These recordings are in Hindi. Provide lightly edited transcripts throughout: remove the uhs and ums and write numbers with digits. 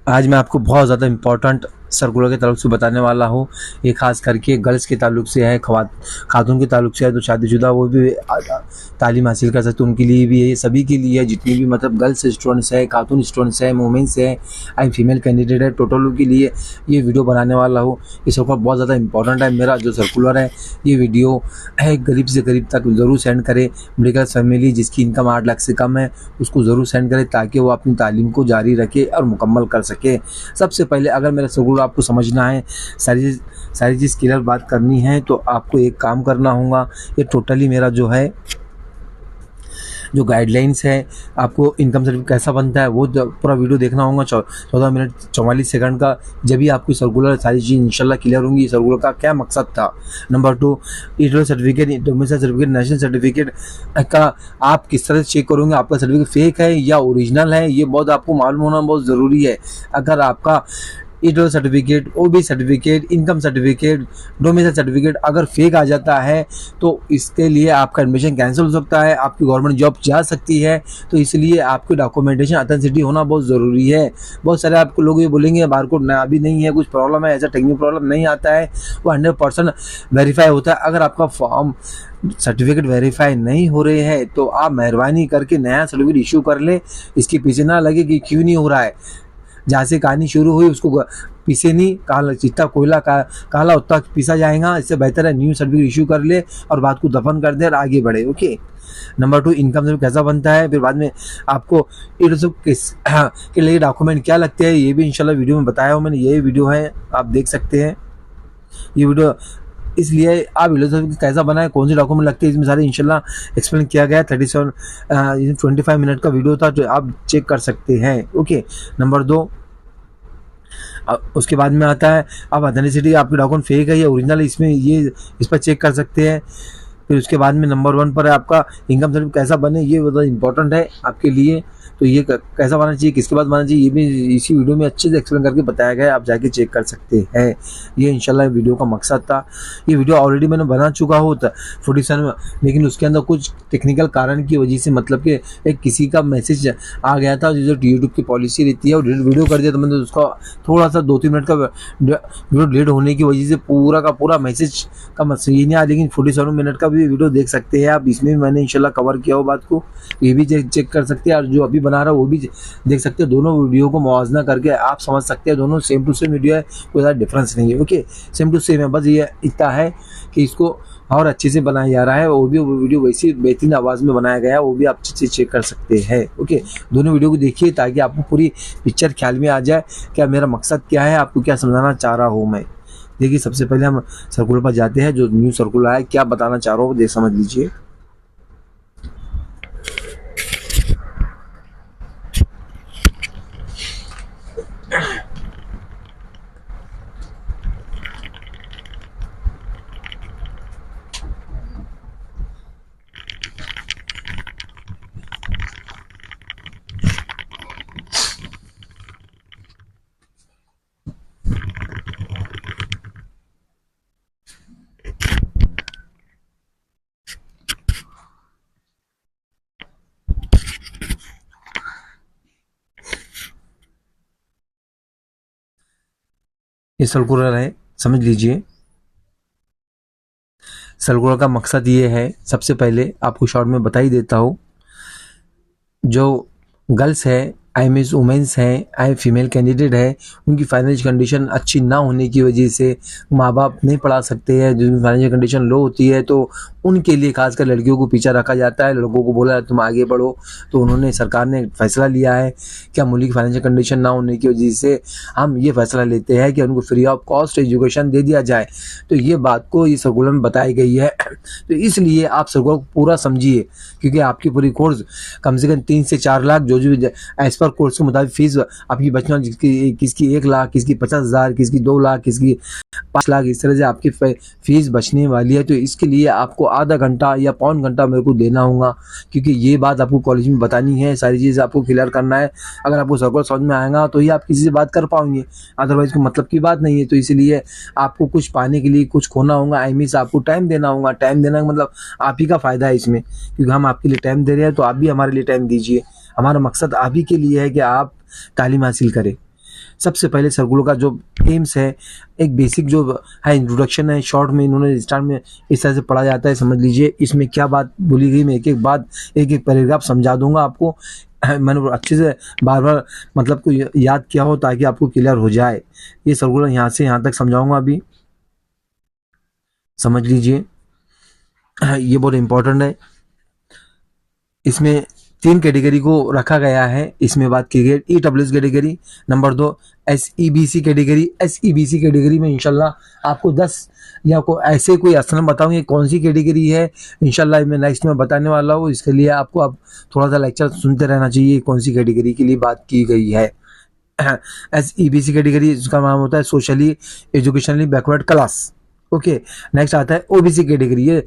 आज मैं आपको बहुत ज़्यादा इम्पोर्टेंट सर्कुलर के ताल्लुक से बताने वाला हूँ। ये खास करके गर्ल्स के ताल्लुक से है, खातून के ताल्लुक से है, तो शादीशुदा वो भी तालीम हासिल कर सकते हैं, उनके लिए भी है, ये सभी के लिए है, जितनी भी मतलब गर्ल्स स्टूडेंट्स है, खातून स्टूडेंट्स है, वुमेन्स है, आई फीमेल कैंडिडेट है, टोटल के लिए ये वीडियो बनाने वाला हूँ। ये सर्कुलर बहुत ज़्यादा इंपॉर्टेंट है। मेरा जो सर्कुलर है, ये वीडियो है गरीब से गरीब तक ज़रूर सेंड करें। मिडिल क्लास फैमिली जिसकी इनकम 8 लाख से कम है, उसको ज़रूर सेंड करें ताकि वो अपनी तालीम को जारी रखे और मुकम्मल कर सके। सबसे पहले अगर मेरा सर्कुलर आपको समझना है, सारी चीज़ क्लियर बात करनी है, तो आपको एक काम करना होगा। ये टोटली मेरा जो है जो गाइडलाइंस है, आपको इनकम सर्टिफिकेट कैसा बनता है वो पूरा वीडियो देखना होगा 14 मिनट 44 सेकंड का। जब भी आपकी सर्कुलर सारी चीज़ इंशाल्लाह क्लियर होंगी। सर्कुलर का क्या मकसद था, number 2 EW certificate, domicile certificate, national certificate का आप किस तरह से चेक करोगे आपका सर्टिफिकेट फेक है या ओरिजिनल है, ये बहुत आपको मालूम होना बहुत ज़रूरी है। अगर आपका EW certificate, OB certificate, income certificate, domicile certificate अगर फेक आ जाता है तो इसके लिए आपका एडमिशन कैंसिल हो सकता है, आपकी गवर्नमेंट जॉब जा सकती है। तो इसलिए आपकी डॉक्यूमेंटेशन ऑथेंटिसिटी होना बहुत ज़रूरी है। बहुत सारे आपको लोग ये बोलेंगे बारकोड ना अभी नहीं है, कुछ प्रॉब्लम है, ऐसा टेक्निकल प्रॉब्लम नहीं आता है, वो 100% वेरीफाई होता है। अगर आपका फॉर्म सर्टिफिकेट वेरीफाई नहीं हो रहे हैं तो आप मेहरबानी करके नया सर्टिफिकेट इशू कर ले। इसके पीछे ना लगे कि क्यों नहीं हो रहा है, जहाँ से कहानी शुरू हुई उसको पीछे नहीं, काला जितना कोयला काला उतना पीसा जाएगा। इससे बेहतर है न्यू सर्टिफिकेट इशू कर ले और बात को दफन कर दे और आगे बढ़े। ओके, नंबर 2 इनकम सर्टिफिकेट कैसा बनता है, फिर बाद में आपको किस के लिए डॉक्यूमेंट क्या लगते हैं, ये भी इंशाल्लाह वीडियो में बताया हूँ मैंने। ये वीडियो है, आप देख सकते हैं ये वीडियो। इसलिए आप वीडियो सर्टिफिकेट कैसा बना है, कौन से डॉक्यूमेंट लगते हैं, इसमें सारे इंशाल्लाह एक्सप्लेन किया गया है। 25 मिनट का वीडियो था जो आप चेक कर सकते हैं। ओके, नंबर 2 उसके बाद में आता है आप ऑथेंटिसिटी, आपके डॉक्यूमेंट फेक है या ओरिजिनल है, इसमें ये इस पर चेक कर सकते हैं। फिर उसके बाद में नंबर 1 पर है आपका इनकम सर्टिफिकेट कैसा बने, ये बहुत इंपॉर्टेंट है आपके लिए। तो ये कैसा बनना चाहिए, किसके बाद बनना चाहिए, ये भी इसी वीडियो में अच्छे से एक्सप्लेन करके बताया गया है, आप जाके चेक कर सकते हैं। ये इंशाल्लाह वीडियो का मकसद था। ये वीडियो ऑलरेडी मैंने बना चुका होता 47 में, लेकिन उसके अंदर कुछ टेक्निकल कारण की वजह से मतलब कि एक किसी का मैसेज आ गया था, जो यूट्यूब की पॉलिसी रहती है, वो वीडियो कर दिया, तो मैंने उसका थोड़ा सा 2-3 मिनट का वीडियो डिलीट होने की वजह से पूरा का पूरा मैसेज का मैसेज नहीं आया। लेकिन 47 मिनट का भी वीडियो देख सकते हैं आप, इसमें मैंने इंशाल्लाह कवर किया हो बात को, ये भी चेक कर सकते हैं। और जो अभी बना रहा है वो भी देख सकते हैं। दोनों वीडियो को मुआवजा करके आप समझ सकते हैं दोनों सेम टू सेम वीडियो है, कोई ज़्यादा डिफरेंस नहीं है। ओके, सेम टू सेम है, बस ये इतना है कि इसको और अच्छे से बनाया जा रहा है। वो भी वीडियो वैसी बेहतरीन आवाज़ में बनाया गया है, वो भी आप अच्छे से चेक कर सकते हैं। ओके, दोनों वीडियो को देखिए ताकि आपको पूरी पिक्चर ख्याल में आ जाए क्या मेरा मकसद क्या है, आपको क्या समझाना चाह रहा हूँ मैं। देखिए, सबसे पहले हम सर्कुलर पर जाते हैं, जो न्यू सर्कुलर है क्या बताना चाह रहा हूँ देख समझ लीजिए। ये सर्कुलर है, समझ लीजिए। सर्कुलर का मकसद ये है, सबसे पहले आपको शॉर्ट में बता ही देता हूँ। जो गर्ल्स है, आई मीन्स वुमेन्स हैं, आई फीमेल कैंडिडेट है, उनकी फाइनेंशियल कंडीशन अच्छी ना होने की वजह से माँ बाप नहीं पढ़ा सकते हैं, जिनकी फाइनेंशियल कंडीशन लो होती है, तो उनके लिए खासकर लड़कियों को पीछा रखा जाता है। लड़कों को बोला तुम आगे बढ़ो, तो उन्होंने सरकार ने फैसला लिया है कि मुल्क की फाइनेंशियल कंडीशन ना होने की वजह से हम ये फैसला लेते हैं कि उनको फ्री ऑफ कॉस्ट एजुकेशन दे दिया जाए। तो ये बात को ये सर्कुलर में बताई गई है। तो इसलिए आप सर्कुलर को पूरा समझिए, क्योंकि आपकी पूरी कोर्स कम से कम 3 से 4 लाख जो एज पर कोर्स के मुताबिक फीस आपकी बचना, किसकी 1 लाख, किसकी 50,000, किसकी 2 लाख, किसकी 5 लाख, इस तरह से आपकी फीस बचने वाली है। तो इसके लिए आपको आधा घंटा या पौन घंटा मेरे को देना होगा, क्योंकि ये बात आपको कॉलेज में बतानी है, सारी चीज़ आपको क्लियर करना है। अगर आपको सर्कुलर समझ में आएगा तो ही आप किसी से बात कर पाओगे, अदरवाइज कोई मतलब की बात नहीं है। तो इसलिए आपको कुछ पाने के लिए कुछ खोना होगा, आई मीन आपको टाइम देना होगा। टाइम देना का मतलब आप ही का फ़ायदा है इसमें, क्योंकि हम आपके लिए टाइम दे रहे हैं, तो आप भी हमारे लिए टाइम दीजिए। हमारा मकसद आप ही के लिए है कि आप तालीम हासिल करें। सबसे पहले सर्कुलर का जो एम्स है, एक बेसिक जो है इंट्रोडक्शन है, शॉर्ट में इन्होंने स्टार्ट में इस तरह से पढ़ा जाता है। समझ लीजिए इसमें क्या बात बोली गई, मैं एक एक बात एक एक पैराग्राफ समझा दूंगा आपको। मैंने अच्छे से बार बार मतलब को याद किया हो ताकि आपको क्लियर हो जाए। ये सर्कुलर यहाँ से यहाँ तक समझाऊंगा अभी, समझ लीजिए। ये बहुत इंपॉर्टेंट है। इसमें 3 कैटेगरी को रखा गया है। इसमें बात की गई EWS category, number 2 SEBC category. SEBC category में इंशाल्लाह आपको 10 या को ऐसे कोई आसन बताऊंगे कौन सी कैटेगरी है, इंशाल्लाह मैं नेक्स्ट में बताने वाला हूँ। इसके लिए आपको अब थोड़ा सा लेक्चर सुनते रहना चाहिए कौन सी कैटेगरी के लिए बात की गई है। SEBC कैटेगरी, इसका नाम होता है socially educationally backward class. Okay, next आता है OBC कैटेगरी। ये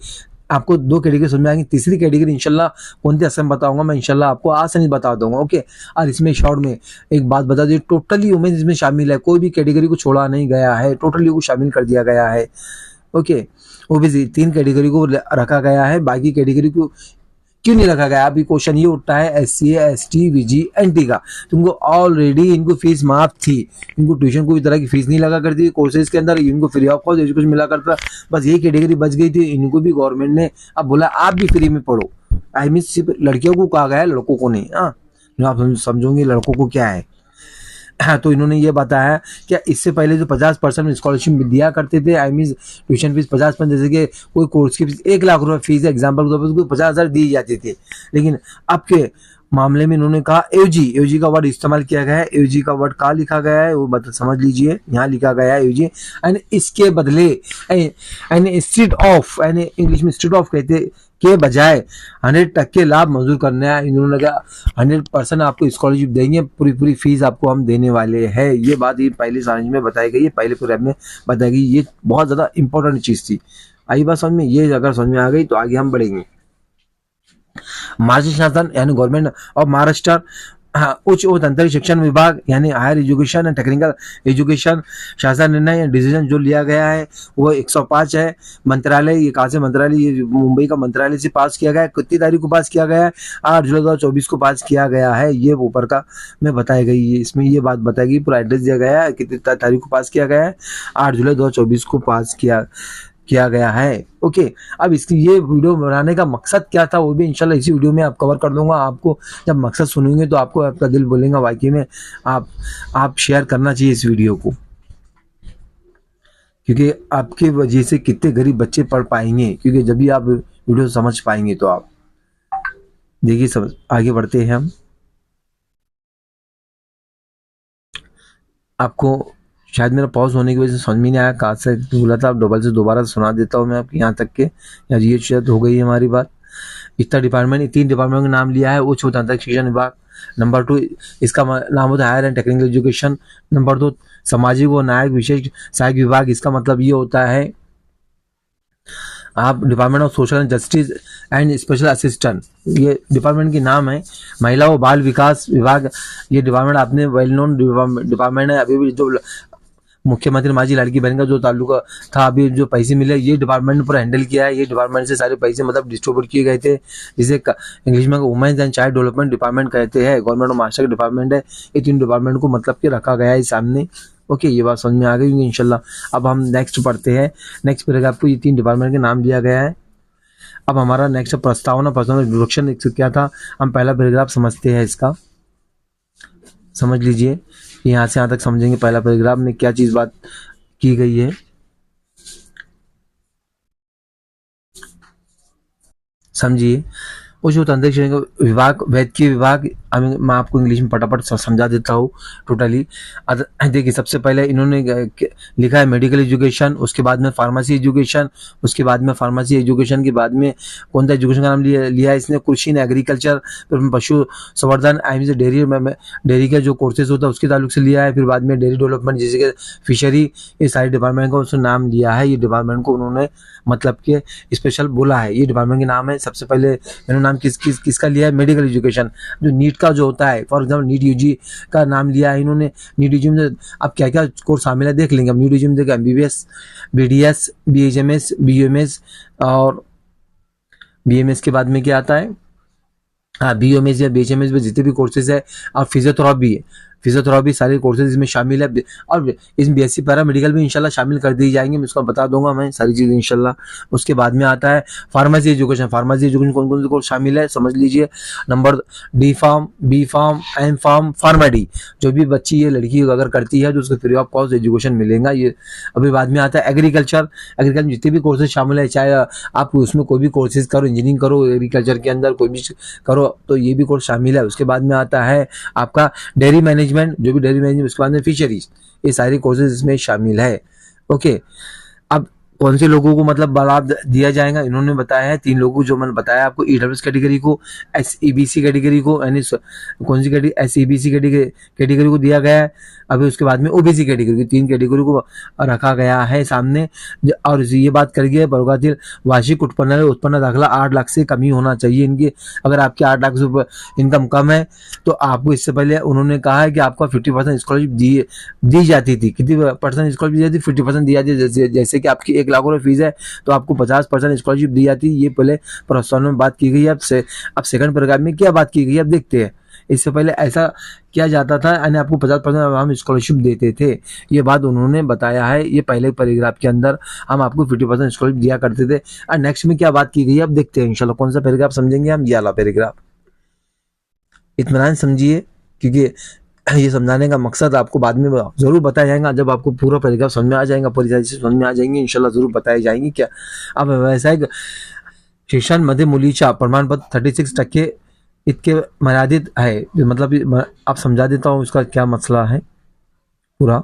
आपको 2 कैटेगरी समझ में आएंगी। तीसरी कैटेगरी इंशाल्लाह कौन सी असम बताऊंगा मैं, इंशाल्लाह आपको आसानी बता दूंगा। ओके, और इसमें शॉर्ट में एक बात बता दी, टोटली वुमेन इसमें शामिल है, कोई भी कैटेगरी को छोड़ा नहीं गया है, टोटली को शामिल कर दिया गया है। ओके, ओबीसी 3 कैटेगरी को रखा गया है, बाकी कैटेगरी को क्यों नहीं रखा गया? अभी क्वेश्चन ये उठता है SC ST VG NT का। तुमको ऑलरेडी इनको फीस माफ थी, इनको ट्यूशन कोई तरह की फीस नहीं लगा करती कोर्सेज के अंदर, इनको फ्री ऑफ कॉस्ट एजुकेशन मिला करता। बस ये कैटेगरी बच गई थी, इनको भी गवर्नमेंट ने अब बोला आप भी फ्री में पढ़ो। आई मीन सिर्फ लड़कियों को कहा गया है, लड़कों को नहीं। हाँ, आप समझोगे लड़कों को क्या है। हाँ, तो इन्होंने ये बताया कि इससे पहले जो 50% स्कॉलरशिप दिया करते थे, आई मीन ट्यूशन फीस 50%, जैसे कि कोई कोर्स की फीस 1 लाख रुपए फीस एग्जाम्पल के तौर पर उसको 50,000 दी जाती थी। लेकिन अब के मामले में इन्होंने कहा एवजी का वर्ड इस्तेमाल किया गया है। एवजी का वर्ड कहाँ लिखा गया है वो समझ लीजिए, यहाँ लिखा गया है एवजी। एंड इसके बदले and instead of, and English में इंस्टेड ऑफ कहते के बजाय 100% लाभ मंजूर करना है। इन्होंने कहा 100% आपको स्कॉलरशिप देंगे, पूरी फीस आपको हम देने वाले हैं। ये बात ये पहले साइंस में बताई गई है, पहले प्रोग्राम में बताई गई। ये बहुत ज़्यादा इंपॉर्टेंट चीज़ थी। आई बात समझ में? ये अगर समझ में आ गई तो आगे हम बढ़ेंगे। महाराष्ट्र शासन यानी गवर्नमेंट ऑफ महाराष्ट्र उच्च और तंत्रिक शिक्षण विभाग यानी higher education and technical education शासन निर्णय डिसीजन जो लिया गया है वो 105 है। मंत्रालय, ये कहाँ से मंत्रालय? ये मुंबई का मंत्रालय से पास किया गया है। कितनी तारीख को पास किया गया है? 8 जुलाई 2024 को पास किया गया है। ये ऊपर का में बताई गई है, इसमें ये बात बताई गई, पूरा एड्रेस दिया गया है, कितनी तारीख को पास किया गया है। 8 जुलाई 2024 को पास किया गया है। ओके, अब इसकी ये वीडियो बनाने का मकसद क्या था वो भी इंशाल्लाह इसी वीडियो में आप कवर कर दूंगा। आपको जब मकसद सुनेंगे तो आपको आपका दिल बोलेगा वाकई में आप शेयर करना चाहिए इस वीडियो को, क्योंकि आपकी वजह से कितने गरीब बच्चे पढ़ पाएंगे, क्योंकि जब भी आप वीडियो समझ पाएंगे तो आप देखिए। समझ आगे बढ़ते हैं हम। आपको शायद मेरा पॉज होने की वजह से समझ में नहीं आया, कहाँ से बोला था, अब डबल से दोबारा सुना देता हूँ मैं आपको यहाँ तक के, या ये शायद हो गई है हमारी बात। इतना डिपार्टमेंट, 3 डिपार्टमेंट का नाम लिया है। उच्च व तंत्रिक शिक्षण विभाग, नंबर 2 इसका नाम होता है higher and technical education, number 2 सामाजिक व न्यायिक विशेष सहायक विभाग। इसका मतलब ये होता है आप department of social and justice and special assistant, ये डिपार्टमेंट के नाम है। महिला व बाल विकास विभाग, ये डिपार्टमेंट आपने वेल नोन डिपार्टमेंट है। अभी भी जो मुख्यमंत्री माझी लाड़की बहन का जो ताल्लुका था, अभी जो पैसे मिले ये डिपार्टमेंट ने पूरा हैंडल किया है। ये डिपार्टमेंट से सारे पैसे मतलब डिस्ट्रीब्यूट किए गए थे, जिसे इंग्लिश में women's and child development department कहते हैं। गवर्नमेंट ऑफ महाराष्ट्र का डिपार्टमेंट है। ये 3 डिपार्टमेंट को मतलब के रखा गया है सामने। ओके, ये बात समझ में आ गई होगी इंशाल्लाह। अब हम नेक्स्ट पढ़ते हैं। नेक्स्ट पैराग्राफ आपको ये 3 डिपार्टमेंट के नाम दिया गया है। अब हमारा नेक्स्ट प्रस्तावना इंट्रोडक्शन क्या था, हम पहला पैराग्राफ समझते हैं इसका। समझ लीजिए, यहाँ से यहाँ तक समझेंगे पहला पैराग्राफ में क्या चीज बात की गई है। समझिए, उच्च व तंत्रिक शिक्षण विभाग, वैद्यकीय विभाग, मैं आपको इंग्लिश में फटाफट समझा देता हूँ टोटली। देखिए, सबसे पहले इन्होंने लिखा है मेडिकल एजुकेशन, उसके बाद में फार्मेसी एजुकेशन, उसके बाद में फार्मेसी एजुकेशन के बाद में कौन सा एजुकेशन का नाम लिया है इसने? कृषि एंड एग्रीकल्चर, फिर पशु संवर्धन, आई मीन डेयरी का जो कोर्सेज होता है उसके ताल्लुक से लिया है। फिर बाद में डेयरी डेवलपमेंट जैसे कि फिशरी, ये सारे डिपार्टमेंट का उसने नाम लिया है। ये डिपार्टमेंट को उन्होंने मतलब के स्पेशल बोला है। ये डिपार्टमेंट के नाम है। सबसे पहले इन्होंने नाम किसका लिया है? मेडिकल एजुकेशन, जो नीट का जो होता है, फॉर एग्जाम्पल नीट यूजी का नाम लिया है इन्होंने। नीट यूजी में अब क्या क्या कोर्स शामिल है देख लेंगे। अब नीट यूजी में देखिए MBBS, BDS, BHMS, BUMS और BMS के बाद में क्या आता है? BUMS या BHMS में जितने भी कोर्सेज है, और फिजियोथेरेपी है, फिजियोथेरेपी सारे कोर्सेज इसमें शामिल है। और इस बीएससी पैरामेडिकल में इंशाल्लाह शामिल कर दी जाएंगे, मैं उसका बता दूंगा मैं सारी चीज़ इंशाल्लाह। उसके बाद में आता है फार्मेसी एजुकेशन। फार्मेसी एजुकेशन कौन कौन से कोर्स शामिल है समझ लीजिए। Number D pharm, B pharm, M pharm, pharm D, जो भी बच्ची ये लड़की अगर करती है तो उसको फ्री ऑफ कॉस्ट एजुकेशन मिलेगा ये। अभी बाद में आता है एग्रीकल्चर। एग्रीकल्चर में जितने भी कोर्सेज शामिल है, चाहे आप उसमें कोई भी कोर्सेज करो, इंजीनियरिंग करो, एग्रीकल्चर के अंदर कोई भी करो तो ये भी कोर्स शामिल है। उसके बाद में आता है आपका डेयरी मैनेजमेंट, जो भी डेयरी मैनेजमेंट, उसके बाद में फिशरीज, ये सारे कोर्सेज इसमें शामिल है। ओके, अब कौन से लोगों को मतलब लाभ दिया जाएगा, इन्होंने बताया है 3 लोगों को, जो मैंने बताया आपको, ईडब्ल्यूएस कैटेगरी को, एसईबीसी कैटेगरी को, यानी कौन सी कैटेगरी, एसईबीसी कैटेगरी को दिया गया है। अभी उसके बाद में ओबीसी कैटेगरी, 3 कैटेगरी को रखा गया है सामने। और ये बात कर गया प्रगतिशील वार्षिक उत्पन्न दाखिला 8 लाख से कम ही होना चाहिए इनकी। अगर आपकी 8 लाख रुपये इनकम कम है तो आपको, इससे पहले उन्होंने कहा है कि आपको 50% स्कॉलरशिप दी जाती थी। कितनी परसेंट स्कॉलरशिप दी जाती? 50% दी जाती है। जैसे कि आपकी 1 लाख रुपये फीस है तो आपको 50% स्कॉलरशिप दी जाती है। ये पहले प्रोत्साहन में बात की गई है। अब सेकंड पैराग्राफ में क्या बात की गई है, अब देखते हैं। इससे पहले ऐसा किया जाता था, यानी आपको 50% हम स्कॉलरशिप देते थे, ये बात उन्होंने बताया है। ये पहले पैराग्राफ के अंदर हम आपको 50% स्कॉलरशिप दिया करते थे। और नेक्स्ट में क्या बात की गई है अब देखते हैं इंशाल्लाह। कौन सा पैराग्राफ समझेंगे हम? ये वाला पैराग्राफ। इत्मीनान समझिए, क्योंकि ये समझाने का मकसद आपको बाद में जरूर बताया जाएगा। जब आपको पूरा पैराग्राफ समझ में आ जाएगा, पूरी सारी चीज समझ में आ जाएंगी इंशाल्लाह, जरूर बताई जाएंगी। क्या अब व्यावसायिक शिक्षण मध्ये मुलीचा प्रमाणपत्र 36% इतके मर्यादित है, मतलब आप समझा देता हूँ इसका क्या मसला है पूरा।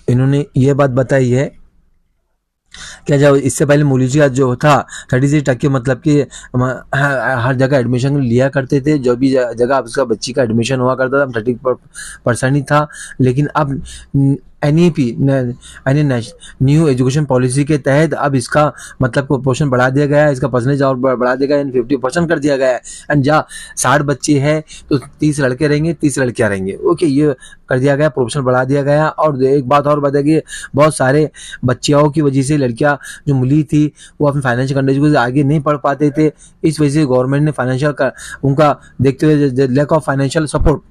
इन्होंने ये बात बताई है क्या, जब इससे पहले मुलीजी का जो था 36%, मतलब कि हर जगह एडमिशन लिया करते थे, जो भी जगह उसका बच्ची का एडमिशन हुआ करता था 30% ही था। लेकिन अब एनईपी यानी न्यू एजुकेशन पॉलिसी के तहत अब इसका मतलब प्रोपोर्शन बढ़ा दिया गया है, इसका परसेंटेज और बढ़ा दिया गया है, 50% कर दिया गया है। एंड जहाँ 60 बच्चे हैं तो 30 लड़के रहेंगे, 30 लड़कियां रहेंगे। ओके, ये कर दिया गया, प्रोपोर्शन बढ़ा दिया गया। और एक बात और बताइए, बहुत सारे बच्चियों की वजह से लड़कियां जो मिली थी वो अपने फाइनेंशियल कंडीशन से आगे नहीं पढ़ पाते थे। इस वजह से गवर्नमेंट ने फाइनेंशियल का उनका देखते हुए, लैक ऑफ फाइनेंशियल सपोर्ट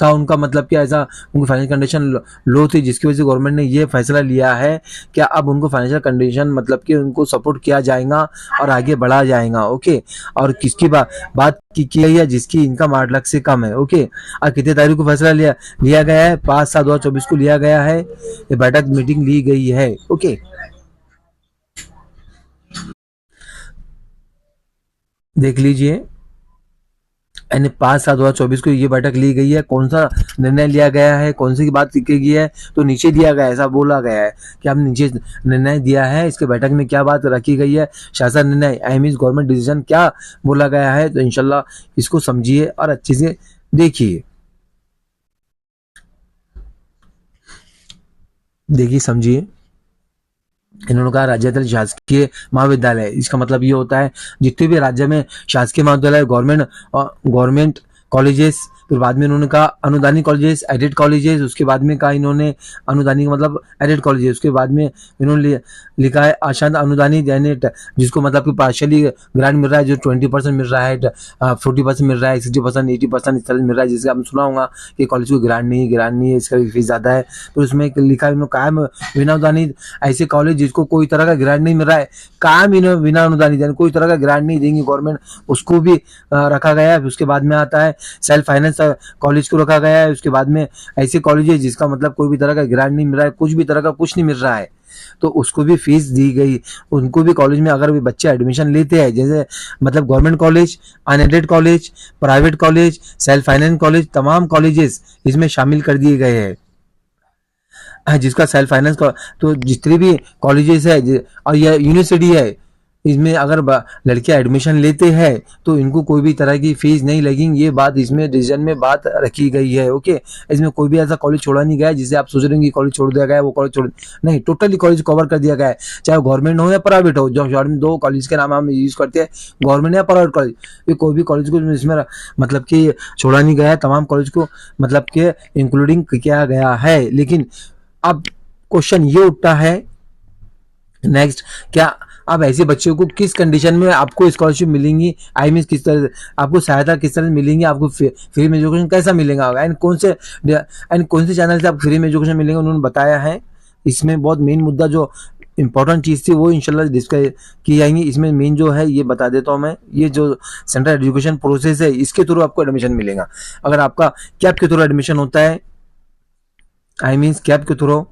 था उनका, मतलब कि ऐसा उनकी फाइनेंशियल कंडीशन लो थी, जिसकी वजह से गवर्नमेंट ने ये फैसला लिया है कि अब उनको फाइनेंशियल कंडीशन मतलब कि उनको सपोर्ट किया जाएगा और आगे बढ़ा जाएगा। ओके, और किसकी बात की गई है? जिसकी इनकम 8 लाख से कम है। ओके, और कितने तारीख को फैसला लिया गया है? 5/7/2024 को लिया गया है। ये बैठक मीटिंग ली गई है। ओके, देख लीजिए, यानी 5/7/2024 को ये बैठक ली गई है। कौन सा निर्णय लिया गया है, कौन सी की बात की गई है? तो नीचे दिया गया है, ऐसा बोला गया है कि हमने नीचे निर्णय दिया है। इसके बैठक में क्या बात रखी गई है? शासन निर्णय, आई मीन गवर्नमेंट डिसीजन, क्या बोला गया है? तो इंशाल्लाह इसको समझिए और अच्छे से देखिए, समझिए। इन्होंने कहा राज्यातील शासकीय महाविद्यालय, इसका मतलब ये होता है जितने भी राज्य में शासकीय महाविद्यालय, गवर्नमेंट कॉलेजेस, फिर बाद में इन्होंने कहा अनुदानित कॉलेजेस, एडेड कॉलेजेस, उसके बाद में कहा इन्होंने अनुदानित मतलब एडेड कॉलेजेस, उसके बाद में इन्होंने लिखा है अशांत अनुदानित, यानी जिसको मतलब कि पार्शियली ग्रांट मिल रहा है, जो 20% मिल रहा है, 40% मिल रहा है, 60%, 80% इस तरह मिल रहा है। जिससे आपने सुना होगा कि कॉलेज को ग्रांट नहीं है, इसका फीस ज़्यादा है। तो उसमें लिखा इन्होंने कायम बिना अनुदानित, ऐसे कॉलेज जिसको कोई तरह का ग्रांट नहीं मिल रहा है, कायम इन्होंने बिना अनुदानित, यानी कोई तरह का ग्रांट नहीं देंगी गवर्नमेंट, उसको भी रखा गया है। उसके बाद में आता है सेल्फ फाइनेंस कॉलेज को रखा गया है। उसके बाद में ऐसे कॉलेज है जिसका मतलब कोई भी तरह का ग्रांट नहीं मिल रहा है, कुछ भी तरह का कुछ नहीं मिल रहा है, तो उसको भी फीस दी गई। उनको भी कॉलेज में अगर भी बच्चे एडमिशन लेते हैं, जैसे मतलब government college, unaided college, private college, self finance college, तमाम कॉलेजेस इसमें शामिल कर दिए गए हैं। जिसका सेल्फ फाइनेंस तो जितने भी कॉलेजेस है और यह यूनिवर्सिटी है, इसमें अगर लड़कियां एडमिशन लेते हैं तो इनको कोई भी तरह की फीस नहीं लगेगी। ये बात इसमें डिसीजन में बात रखी गई है। ओके, इसमें कोई भी ऐसा कॉलेज छोड़ा नहीं गया है जिससे आप सोच रहे हैं कि कॉलेज छोड़ दिया गया है, वो कॉलेज छोड़ नहीं, टोटली कॉलेज कवर कर दिया गया है, चाहे गवर्नमेंट हो या प्राइवेट हो। जो शॉर्ट में 2 कॉलेज के नाम हम यूज करते हैं, गवर्नमेंट या प्राइवेट कॉलेज, ये कोई भी कॉलेज को इसमें मतलब कि छोड़ा नहीं गया है, तमाम कॉलेज को मतलब कि इंक्लूडिंग किया गया है। लेकिन अब क्वेश्चन ये उठता है नेक्स्ट, क्या आप ऐसे बच्चों को किस कंडीशन में आपको स्कॉलरशिप मिलेंगी, आई मीन किस तरह आपको सहायता किस तरह से मिलेंगी, आपको फ्री में एजुकेशन कैसा मिलेगा, एंड कौन से चैनल से आप फ्री में एजुकेशन मिलेंगे उन्होंने बताया है। इसमें बहुत मेन मुद्दा जो इंपॉर्टेंट चीज़ थी वो इंशाल्लाह डिस्कस की जाएंगी। इसमें मेन जो है ये बता देता हूँ मैं, ये जो सेंट्रल एजुकेशन प्रोसेस है इसके थ्रू आपको एडमिशन मिलेगा। अगर आपका कैप के थ्रू एडमिशन होता है, आई मीन कैप के थ्रू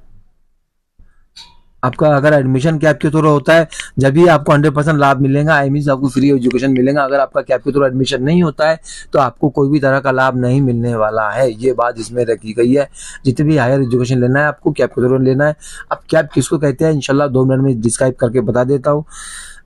आपका अगर एडमिशन कैप के थ्रू होता है जब भी आपको 100% लाभ मिलेगा, आई मीन आपको फ्री एजुकेशन मिलेगा। अगर आपका कैप के थ्रू एडमिशन नहीं होता है तो आपको कोई भी तरह का लाभ नहीं मिलने वाला है, ये बात इसमें रखी गई है। जितने भी हायर एजुकेशन लेना है आपको कैप के थ्रू लेना है। अब कैप किसको कहते हैं इंशाल्लाह 2 मिनट में डिस्क्राइब करके बता देता हूँ।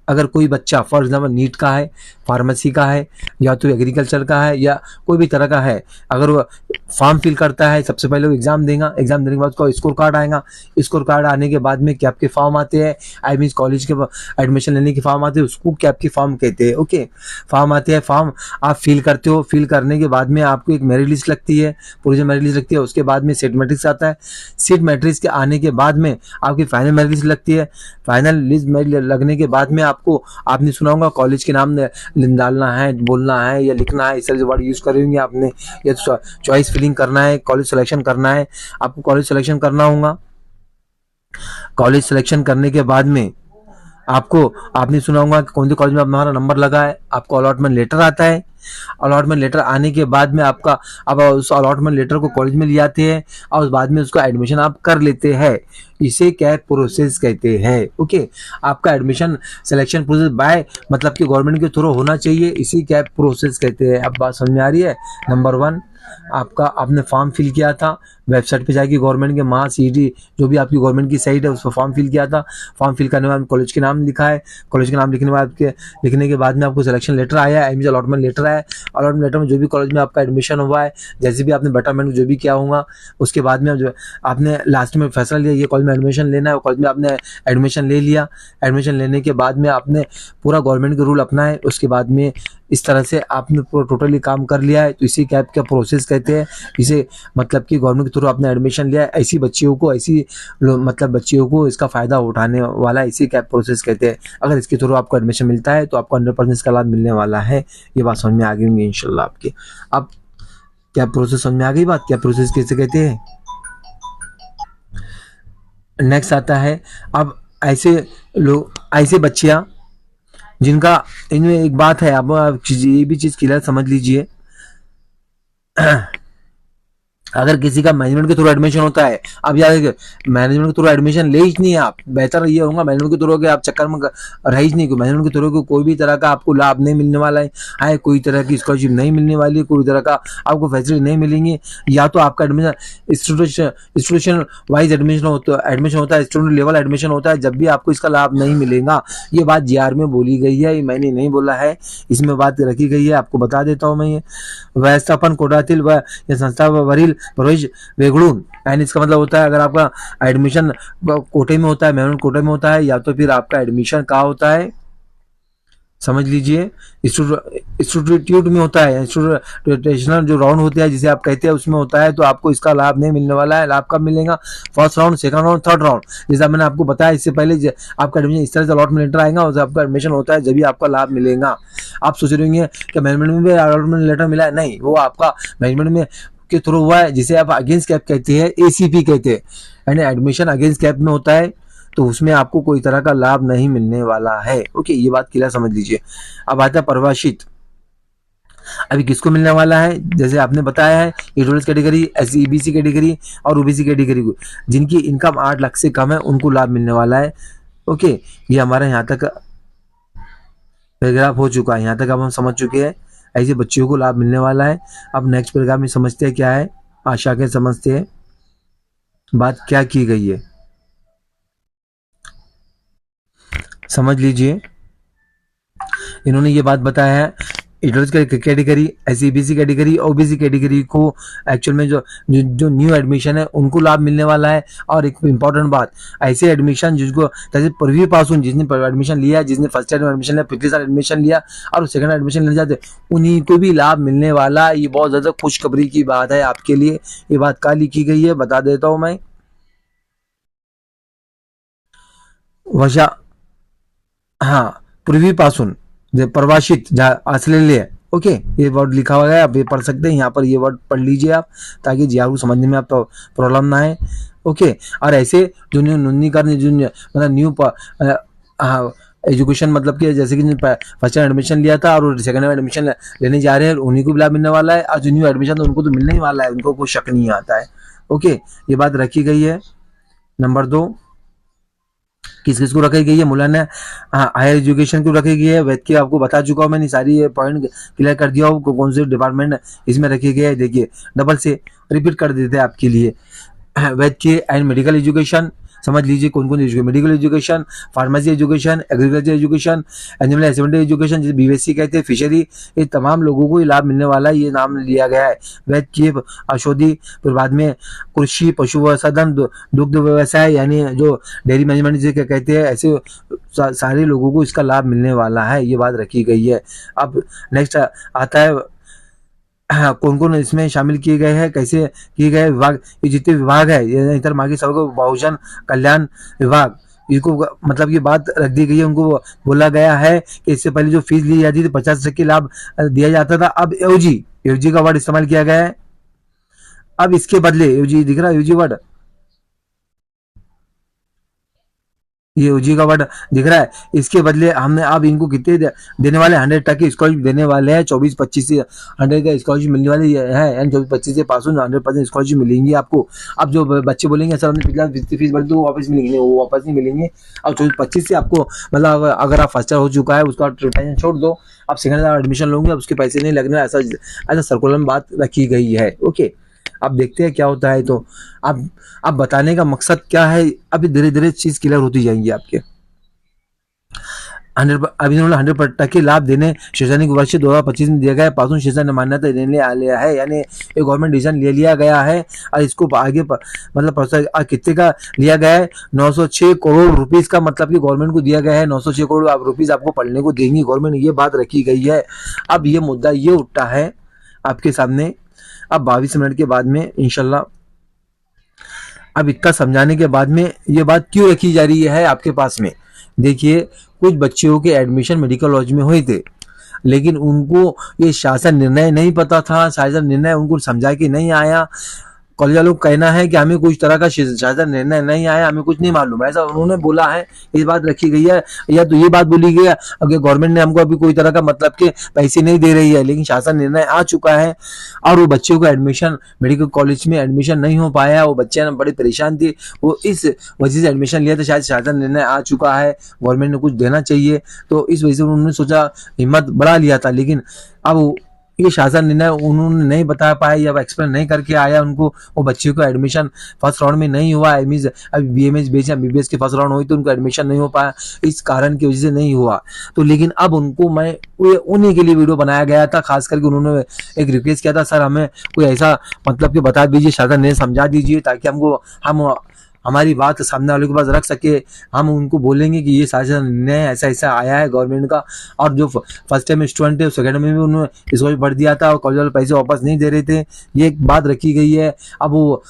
अगर कोई बच्चा फॉर एग्जाम्पल नीट का है, फार्मेसी का है, या तो एग्रीकल्चर का है, या कोई भी तरह का है, अगर वो फॉर्म फिल करता है सबसे पहले वो एग्जाम देगा, एग्जाम देने के बाद उसका स्कोर कार्ड आएगा, स्कोर कार्ड आने के बाद में कैप के फॉर्म आते हैं, आई मीन कॉलेज के एडमिशन लेने के फॉर्म आते हैं, उसको कैप के फॉर्म कहते हैं। ओके, फॉर्म आते हैं, फॉर्म आप फिल करते हो, फिल करने के बाद में आपको एक मेरिट लिस्ट लगती है, पूरी जो मेरिट लिस्ट लगती है उसके बाद में सीट मैट्रिक्स आता है, सीट मैट्रिक्स के आने के बाद में आपकी फाइनल मेरिट लिस्ट लगती है, फाइनल लिस्ट लगने के बाद में आपने सुना होगा कॉलेज के नाम डालना है, बोलना है या लिखना है, इस तरह से वर्ड यूज करेंगे आपने, या तो चॉइस फिलिंग करना है, कॉलेज सिलेक्शन करना है, आपको कॉलेज सिलेक्शन करना होगा। कॉलेज सिलेक्शन करने के बाद में आपने सुना होगा कि कौन से कॉलेज में हमारा नंबर लगा है, आपको अलॉटमेंट लेटर आता है। अलॉटमेंट लेटर आने के बाद में अब उस अलॉटमेंट लेटर को कॉलेज में ले आते हैं और उस बाद में उसका एडमिशन आप कर लेते हैं। इसे कैप प्रोसेस कहते हैं। ओके, आपका एडमिशन सिलेक्शन प्रोसेस बाय मतलब कि गवर्नमेंट के थ्रू होना चाहिए, इसी कैप प्रोसेस कहते हैं। अब बात समझ में आ रही है। नंबर 1, आपने फॉर्म फिल किया था, वेबसाइट पे जाके गवर्नमेंट के महासीडी जो भी आपकी गवर्नमेंट की साइट है उस पर फॉर्म फिल किया था, फॉर्म फिल करने के बाद कॉलेज के नाम लिखा है, कॉलेज के नाम लिखने के बाद में आपको सिलेक्शन लेटर आया, एडमिशन अलॉटमेंट लेटर आया, अलॉटमेंट लेटर में जो भी कॉलेज में आपका एडमिशन हुआ है, जैसे भी आपने बेटरमेंट जो भी किया होगा, उसके बाद में जो आपने लास्ट में फैसला लिया ये कॉलेज में एडमिशन लेना है, कॉलेज में आपने एडमिशन ले लिया। एडमिशन लेने के बाद में आपने पूरा गवर्नमेंट के रूल अपनाए, उसके बाद में इस तरह से आपने टोटली काम कर लिया है, तो इसी कैप का प्रोसेस कहते हैं। इसे मतलब कि गवर्नमेंट के थ्रू आपने एडमिशन लिया है, ऐसी बच्चियों को इसका फ़ायदा उठाने वाला इसी कैप प्रोसेस कहते हैं। अगर इसके थ्रू आपको एडमिशन मिलता है तो आपको 100% इसका लाभ मिलने वाला है। ये बात समझ में आ गई होंगी इंशाल्लाह आपके। अब कैप प्रोसेस समझ में आ गई बात, कैप प्रोसेस कैसे कहते हैं। नेक्स्ट आता है अब ऐसे बच्चियां जिनका, इनमें एक बात है, आप ये भी चीज क्लियर समझ लीजिए। अगर किसी का मैनेजमेंट के थ्रू एडमिशन होता है, अब यार मैनेजमेंट के थ्रू एडमिशन ले ही नहीं आप, बेहतर ये होगा मैनेजमेंट के थ्रू के आप चक्कर में रह ही नहीं, मैनेजमेंट के थ्रू कोई भी तरह का आपको लाभ नहीं मिलने वाला है, कोई तरह की स्कॉलरशिप नहीं मिलने वाली है, कोई तरह का आपको फैसिलिटी नहीं मिलेंगी। या तो आपका एडमिशन इंस्टीट्यूशन वाइज एडमिशन होता है, स्टूडेंट लेवल एडमिशन होता है, जब भी आपको इसका लाभ नहीं मिलेगा। ये बात जीआर में बोली गई है, ये मैंने नहीं बोला है, इसमें बात रखी गई है, आपको बता देता हूँ मैं। ये व्यवस्थापन कोटातील व संस्था वरील प्रवेश वेगळून, एंड इसका मतलब होता है अगर आपका एडमिशन कोटे में होता है, मैनेजमेंट कोटे में होता है, या तो फिर आपका एडमिशन कहाँ होता है समझ लीजिए, इंस्टीट्यूट में होता है, इंस्टीट्यूशनल जो राउंड होते हैं जिसे आप कहते हैं उसमें होता है, तो आपको इसका लाभ नहीं मिलने वाला है। लाभ कब मिलेगा? First round, second round, third round. जैसा मैंने आपको बताया इससे पहले, आपका एडमिशन इस तरह से अलॉटमेंट लेटर आएगा और आपका एडमिशन होता है जब भी आपका लाभ मिलेगा। आप सोच रहे होंगे कि मैनेजमेंट में भी अलॉटमेंट लेटर मिला है, नहीं, वो आपका मैनेजमेंट में के थ्रू हुआ है, जिसे आप अगेंस्ट कैप कहते हैं, एसीपी कहते हैं, यानी एडमिशन अगेंस्ट कैप में होता है, तो उसमें आपको कोई तरह का लाभ नहीं मिलने वाला है। ओके, ये बात क्लियर समझ लीजिए। अब आता है परिभाषित, अभी किसको मिलने वाला है, जैसे आपने बताया है ईडब्ल्यूएस कैटेगरी, एसईबीसी कैटेगरी और ओबीसी कैटेगरी को जिनकी इनकम 8 लाख से कम है उनको लाभ मिलने वाला है। ओके, ये हमारा यहाँ तक पैराग्राफ हो चुका है, यहाँ तक अब हम समझ चुके हैं ऐसे बच्चियों को लाभ मिलने वाला है। अब नेक्स्ट पैराग्राफ में समझते हैं क्या है, आशा के समझते हैं बात क्या की गई है, समझ लीजिए। इन्होंने ये बात बताया है EWS category, SEBC category, OBC category को एक्चुअल में जो न्यू एडमिशन है उनको लाभ मिलने वाला है। और एक इंपॉर्टेंट बात, ऐसे एडमिशन जिसको जैसे पूर्वी पास जिसने एडमिशन लिया, जिसने फर्स्ट टाइम एडमिशन लिया, पिछले साल एडमिशन लिया और सेकंड एडमिशन लेने जाते, उन्हीं को भी लाभ मिलने वाला है। ये बहुत ज्यादा खुशखबरी की बात है आपके लिए। ये बात कहाँ लिखी गई है बता देता हूं मैं। हाँ, पूर्वीपासून जे प्रवासित असलेले, ओके, ये वर्ड लिखा हुआ है, आप ये पढ़ सकते हैं, यहाँ पर ये वर्ड पढ़ लीजिए आप, ताकि जियारू समझने में आपको प्रॉब्लम ना है। ओके, और ऐसे जो नूनीकरण जो मतलब न्यू एजुकेशन, मतलब कि जैसे कि फर्स्ट टाइम एडमिशन लिया था और सेकंड टाइम एडमिशन लेने जा रहे हैं, उन्हीं को भी लाभ मिलने वाला है, और जो न्यू एडमिशन तो उनको तो मिलने ही वाला है, उनको कोई शक नहीं आता है। ओके, ये बात रखी गई है। नंबर 2, किस किस को रखी गई है, मौलाना हायर एजुकेशन को रखी गई है, वैद की आपको बता चुका हूँ मैंने, सारी पॉइंट क्लियर कर दिया हूँ कौन से डिपार्टमेंट इसमें रखे गए हैं। देखिए डबल से रिपीट कर देते हैं आपके लिए। वैद के एंड मेडिकल एजुकेशन समझ लीजिए कौन कौन education, medical education, pharmacy education, agriculture education, animal husbandry education जिसे बीएससी कहते हैं, फिशरी, ये तमाम लोगों को ये लाभ मिलने वाला है, ये नाम लिया गया है। वैद की औषधि, फिर बाद में कृषि, पशु संवर्धन, दुग्ध व्यवसाय यानी जो डेयरी मैनेजमेंट जिसे कहते हैं, ऐसे सारे लोगों को इसका लाभ मिलने वाला है, ये बात रखी गई है। अब नेक्स्ट आता है हाँ, कौन कौन इसमें शामिल किए गए हैं, कैसे किए गए विभाग, ये जितने विभाग है, ये इधर मागी सबको बहुजन कल्याण विभाग, इनको मतलब ये बात रख दी गई है, उनको बोला गया है कि इससे पहले जो फीस ली जाती थी 50% लाभ दिया जाता था, अब एवजी का वर्ड इस्तेमाल किया गया है। अब इसके बदले एवजी दिख रहा है, एवजी वर्ड, ये यूजी का वर्ड दिख रहा है, इसके बदले हमने अब इनको कितने देने वाले 100% स्कॉलरशिप देने वाले हैं, 24-25 से 100 का स्कॉलरशिप मिलने वाली है, एंड 24-25 से पास हो 100% स्कॉलरशिप मिलेंगी आपको। अब जो बच्चे बोलेंगे सर हमने पिछला फीस भरी तो वो वापस मिलेंगे, वो वापस नहीं मिलेंगे। अब 24-25 से आपको मतलब अगर आप फर्स्ट ईयर हो चुका है उसका टेंशन छोड़ दो, आप सेकंड ईयर एडमिशन लोगे, अब उसके पैसे नहीं लगने, ऐसा सर्कुलर में बात रखी गई है। ओके, अब देखते हैं क्या होता है। तो अब बताने का मकसद क्या है, अभी धीरे धीरे चीज क्लियर होती जाएंगी आपके। 100% लाभ देने शैक्षणिक वर्ष 2025 में दिया गया पासून शासन ने मान्यता लेने लिया है, यानी एक गवर्नमेंट डिसीजन ले लिया गया है और इसको आगे मतलब कितने का लिया गया है, 906 करोड़ रुपीस का, मतलब कि गवर्नमेंट को दिया गया है 906 करोड़ रुपीस आपको पढ़ने को देंगी गवर्नमेंट, ये बात रखी गई है। अब ये मुद्दा ये उठता है आपके सामने, अब 22 मिनट के बाद में इंशाल्लाह, अब इतना समझाने के बाद में ये बात क्यों रखी जा रही है आपके पास में। देखिए कुछ बच्चों के एडमिशन मेडिकल कॉलेज में हुए थे, लेकिन उनको ये शासन निर्णय नहीं पता था, शासन निर्णय उनको समझा के नहीं आया। कॉलेज वालों का कहना है कि हमें कुछ तरह का शासन निर्णय नहीं आया, हमें कुछ नहीं मालूम, ऐसा उन्होंने बोला है, ये बात रखी गई है। या तो ये बात बोली गई है कि गवर्नमेंट ने हमको अभी कोई तरह का मतलब के पैसे नहीं दे रही है, लेकिन शासन निर्णय आ चुका है और वो बच्चों को एडमिशन मेडिकल कॉलेज में एडमिशन नहीं हो पाया, वो बच्चे बड़े परेशान थे, वो इस वजह से एडमिशन लिया था, शायद शासन निर्णय आ चुका है, गवर्नमेंट ने कुछ देना चाहिए, तो इस वजह से उन्होंने सोचा हिम्मत बढ़ा लिया था। लेकिन अब ये शासन निर्णय उन्होंने नहीं बता पाया या एक्सप्लेन नहीं करके आया उनको, वो बच्चों को एडमिशन फर्स्ट राउंड में नहीं हुआ, अभी बीएमएस बीएससी बीबीएस के फर्स्ट राउंड हुई तो उनको एडमिशन नहीं हो पाया, इस कारण की वजह से नहीं हुआ। तो लेकिन अब उनको मैं उन्हीं के लिए वीडियो बनाया गया था, खास करके उन्होंने एक रिक्वेस्ट किया था, सर हमें कोई ऐसा मतलब कि बता दीजिए, शासन निर्णय समझा दीजिए, ताकि हम हमारी बात सामने वाले के पास रख सके, हम उनको बोलेंगे कि ये शासन निर्णय ऐसा ऐसा आया है गवर्नमेंट का, और जो फर्स्ट टाइम स्टूडेंट है सेकंड में भी उन्होंने इसको भर दिया था और कॉलेज वाले पैसे वापस नहीं दे रहे थे, ये एक बात रखी गई है। अब वो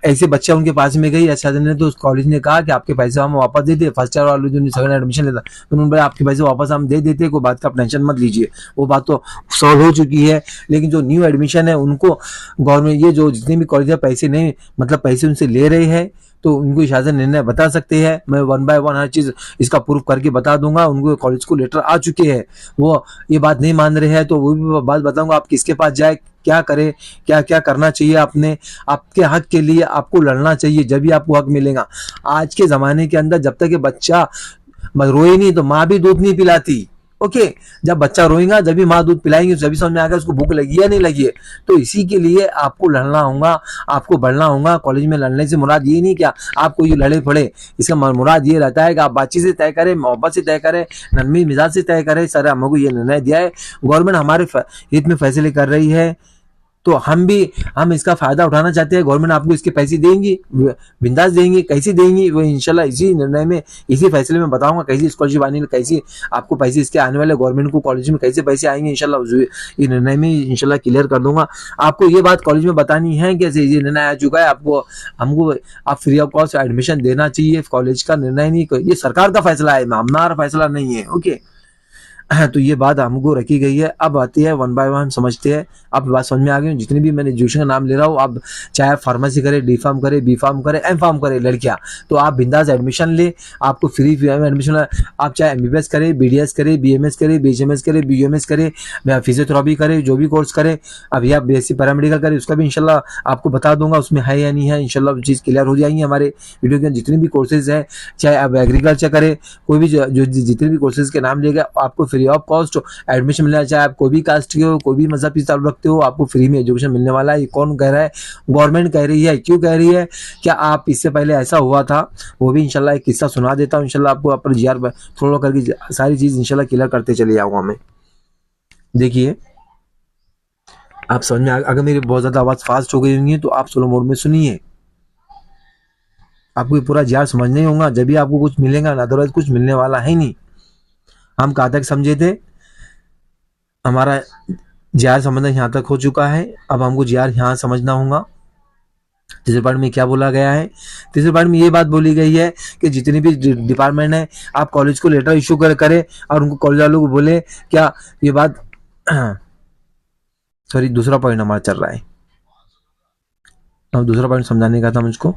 ऐसे बच्चा उनके पास में गई, शासन ने तो उस कॉलेज ने कहा कि आपके पैसे हम वापस दे दे, फर्स्ट ईयर वाले जो सेकंड एडमिशन लेता तो उन्होंने बोला आपके पैसे वापस हम दे देते, कोई बात का आप टेंशन मत लीजिए, वो बात तो सॉल्व हो चुकी है। लेकिन जो न्यू एडमिशन है उनको गवर्नमेंट ये जो जितने भी कॉलेज है पैसे नहीं मतलब पैसे उनसे ले रहे हैं, तो उनको शासन निर्णय बता सकते हैं, मैं 1 बाय 1 हर चीज इसका प्रूफ करके बता दूंगा। उनको कॉलेज को लेटर आ चुके हैं, वो ये बात नहीं मान रहे हैं, तो वो भी बात बताऊंगा आप किसके पास जाए, क्या करे, क्या क्या करना चाहिए, आपने आपके हक के लिए आपको लड़ना चाहिए, जब भी आपको हक मिलेगा। आज के जमाने के अंदर जब तक ये बच्चा रोए नहीं तो माँ भी दूध नहीं पिलाती। ओके, जब बच्चा रोएगा जब भी माँ दूध पिलाएंगे, जब भी समझ में आएगा उसको भूख लगी या नहीं लगी है। तो इसी के लिए आपको लड़ना होगा, आपको बढ़ना होगा। कॉलेज में लड़ने से मुराद ये नहीं क्या आपको ये लड़े पड़े, इसका मुराद ये रहता है कि आप बातचीत से तय करें, मोहब्बत से तय करें, नरमी मिजाज से तय करें। सर हमको ये निर्णय दिया है, गवर्नमेंट हमारे हित में फैसले कर रही है, तो हम इसका फायदा उठाना चाहते हैं। गवर्नमेंट आपको इसके पैसे देंगी, बिंदास देंगी, कैसे देंगी वो इंशाल्लाह इसी निर्णय में, इसी फैसले में बताऊंगा कैसी स्कॉलरशिप आने, कैसी आपको पैसे इसके आने वाले, गवर्नमेंट को कॉलेज में कैसे पैसे आएंगे इंशाल्लाह ये निर्णय में इंशाल्लाह क्लियर कर दूंगा। आपको ये बात कॉलेज में बतानी है कि ये निर्णय आ चुका है, आपको हमको आप फ्री ऑफ कॉस्ट एडमिशन देना चाहिए। कॉलेज का निर्णय नहीं, ये सरकार का फैसला है, हमारा फैसला नहीं है। ओके, तो ये बात हमको रखी गई है। अब आती है वन बाय वन समझते हैं। अब बात समझ में आ गई। जितनी भी मैंने एजुकेशन का नाम ले रहा हूँ, आप चाहे फार्मेसी करे, डी फार्म करे, बी फार्म करे, एम फार्म करे लड़कियां, तो आप बिंदास एडमिशन ले, आपको फ्री एडमिशन। आप चाहे एमबीबीएस करे, बीडीएस करे, बीएमएस करे, बीएचएमएस करे, बीयूएमएस करे, फिजियोथेरेपी करे, जो भी कोर्स करे, अभी आप बीएससी पैरामेडिकल करे, उसका भी इंशाल्लाह आपको बता दूंगा उसमें है या नहीं है। इंशाल्लाह चीज़ क्लियर हो जाएंगी हमारे वीडियो के जितने भी कोर्सेज है। चाहे आप एग्रीकल्चर करे, कोई भी जो जितने भी कोर्सेज के नाम लिए गए, आपको फ्री ऑफ कॉस्ट एडमिशन मिलना। चाहे आप कोई भी कास्ट के हो, कोई भी मजहब की ताल्लुक रखते हो, आपको फ्री में एजुकेशन मिलने वाला है। ये कौन कह रहा है? गवर्नमेंट कह रही है। क्यों कह रही है? क्या आप इससे पहले ऐसा हुआ था? वो भी इंशाल्लाह एक किस्सा सुना देता हूँ। इंशाल्लाह आपको अपने जीआर फॉलो करके सारी चीज इंशाल्लाह क्लियर करते चले जाऊंगा मैं। देखिए, आप समझ में अगर मेरी बहुत ज्यादा आवाज फास्ट हो गई होंगी तो आप स्लो मोड में सुनिए। आपको ये पूरा जीआर समझ नहीं होगा, जब भी आपको कुछ मिलेगा, अदरवाइज कुछ मिलने वाला है नहीं। हम कहाँ तक समझे थे? हमारा जीआर समझना यहाँ तक हो चुका है। अब हमको जीआर यहाँ समझना होगा। तीसरे पार्ट में क्या बोला गया है? तीसरे पार्ट में ये बात बोली गई है कि जितनी भी डिपार्टमेंट है, आप कॉलेज को लेटर इशू करे और उनको कॉलेज वालों को बोले क्या ये बात सॉरी, दूसरा पॉइंट हमारा चल रहा है। अब दूसरा पॉइंट समझाने का था मुझको।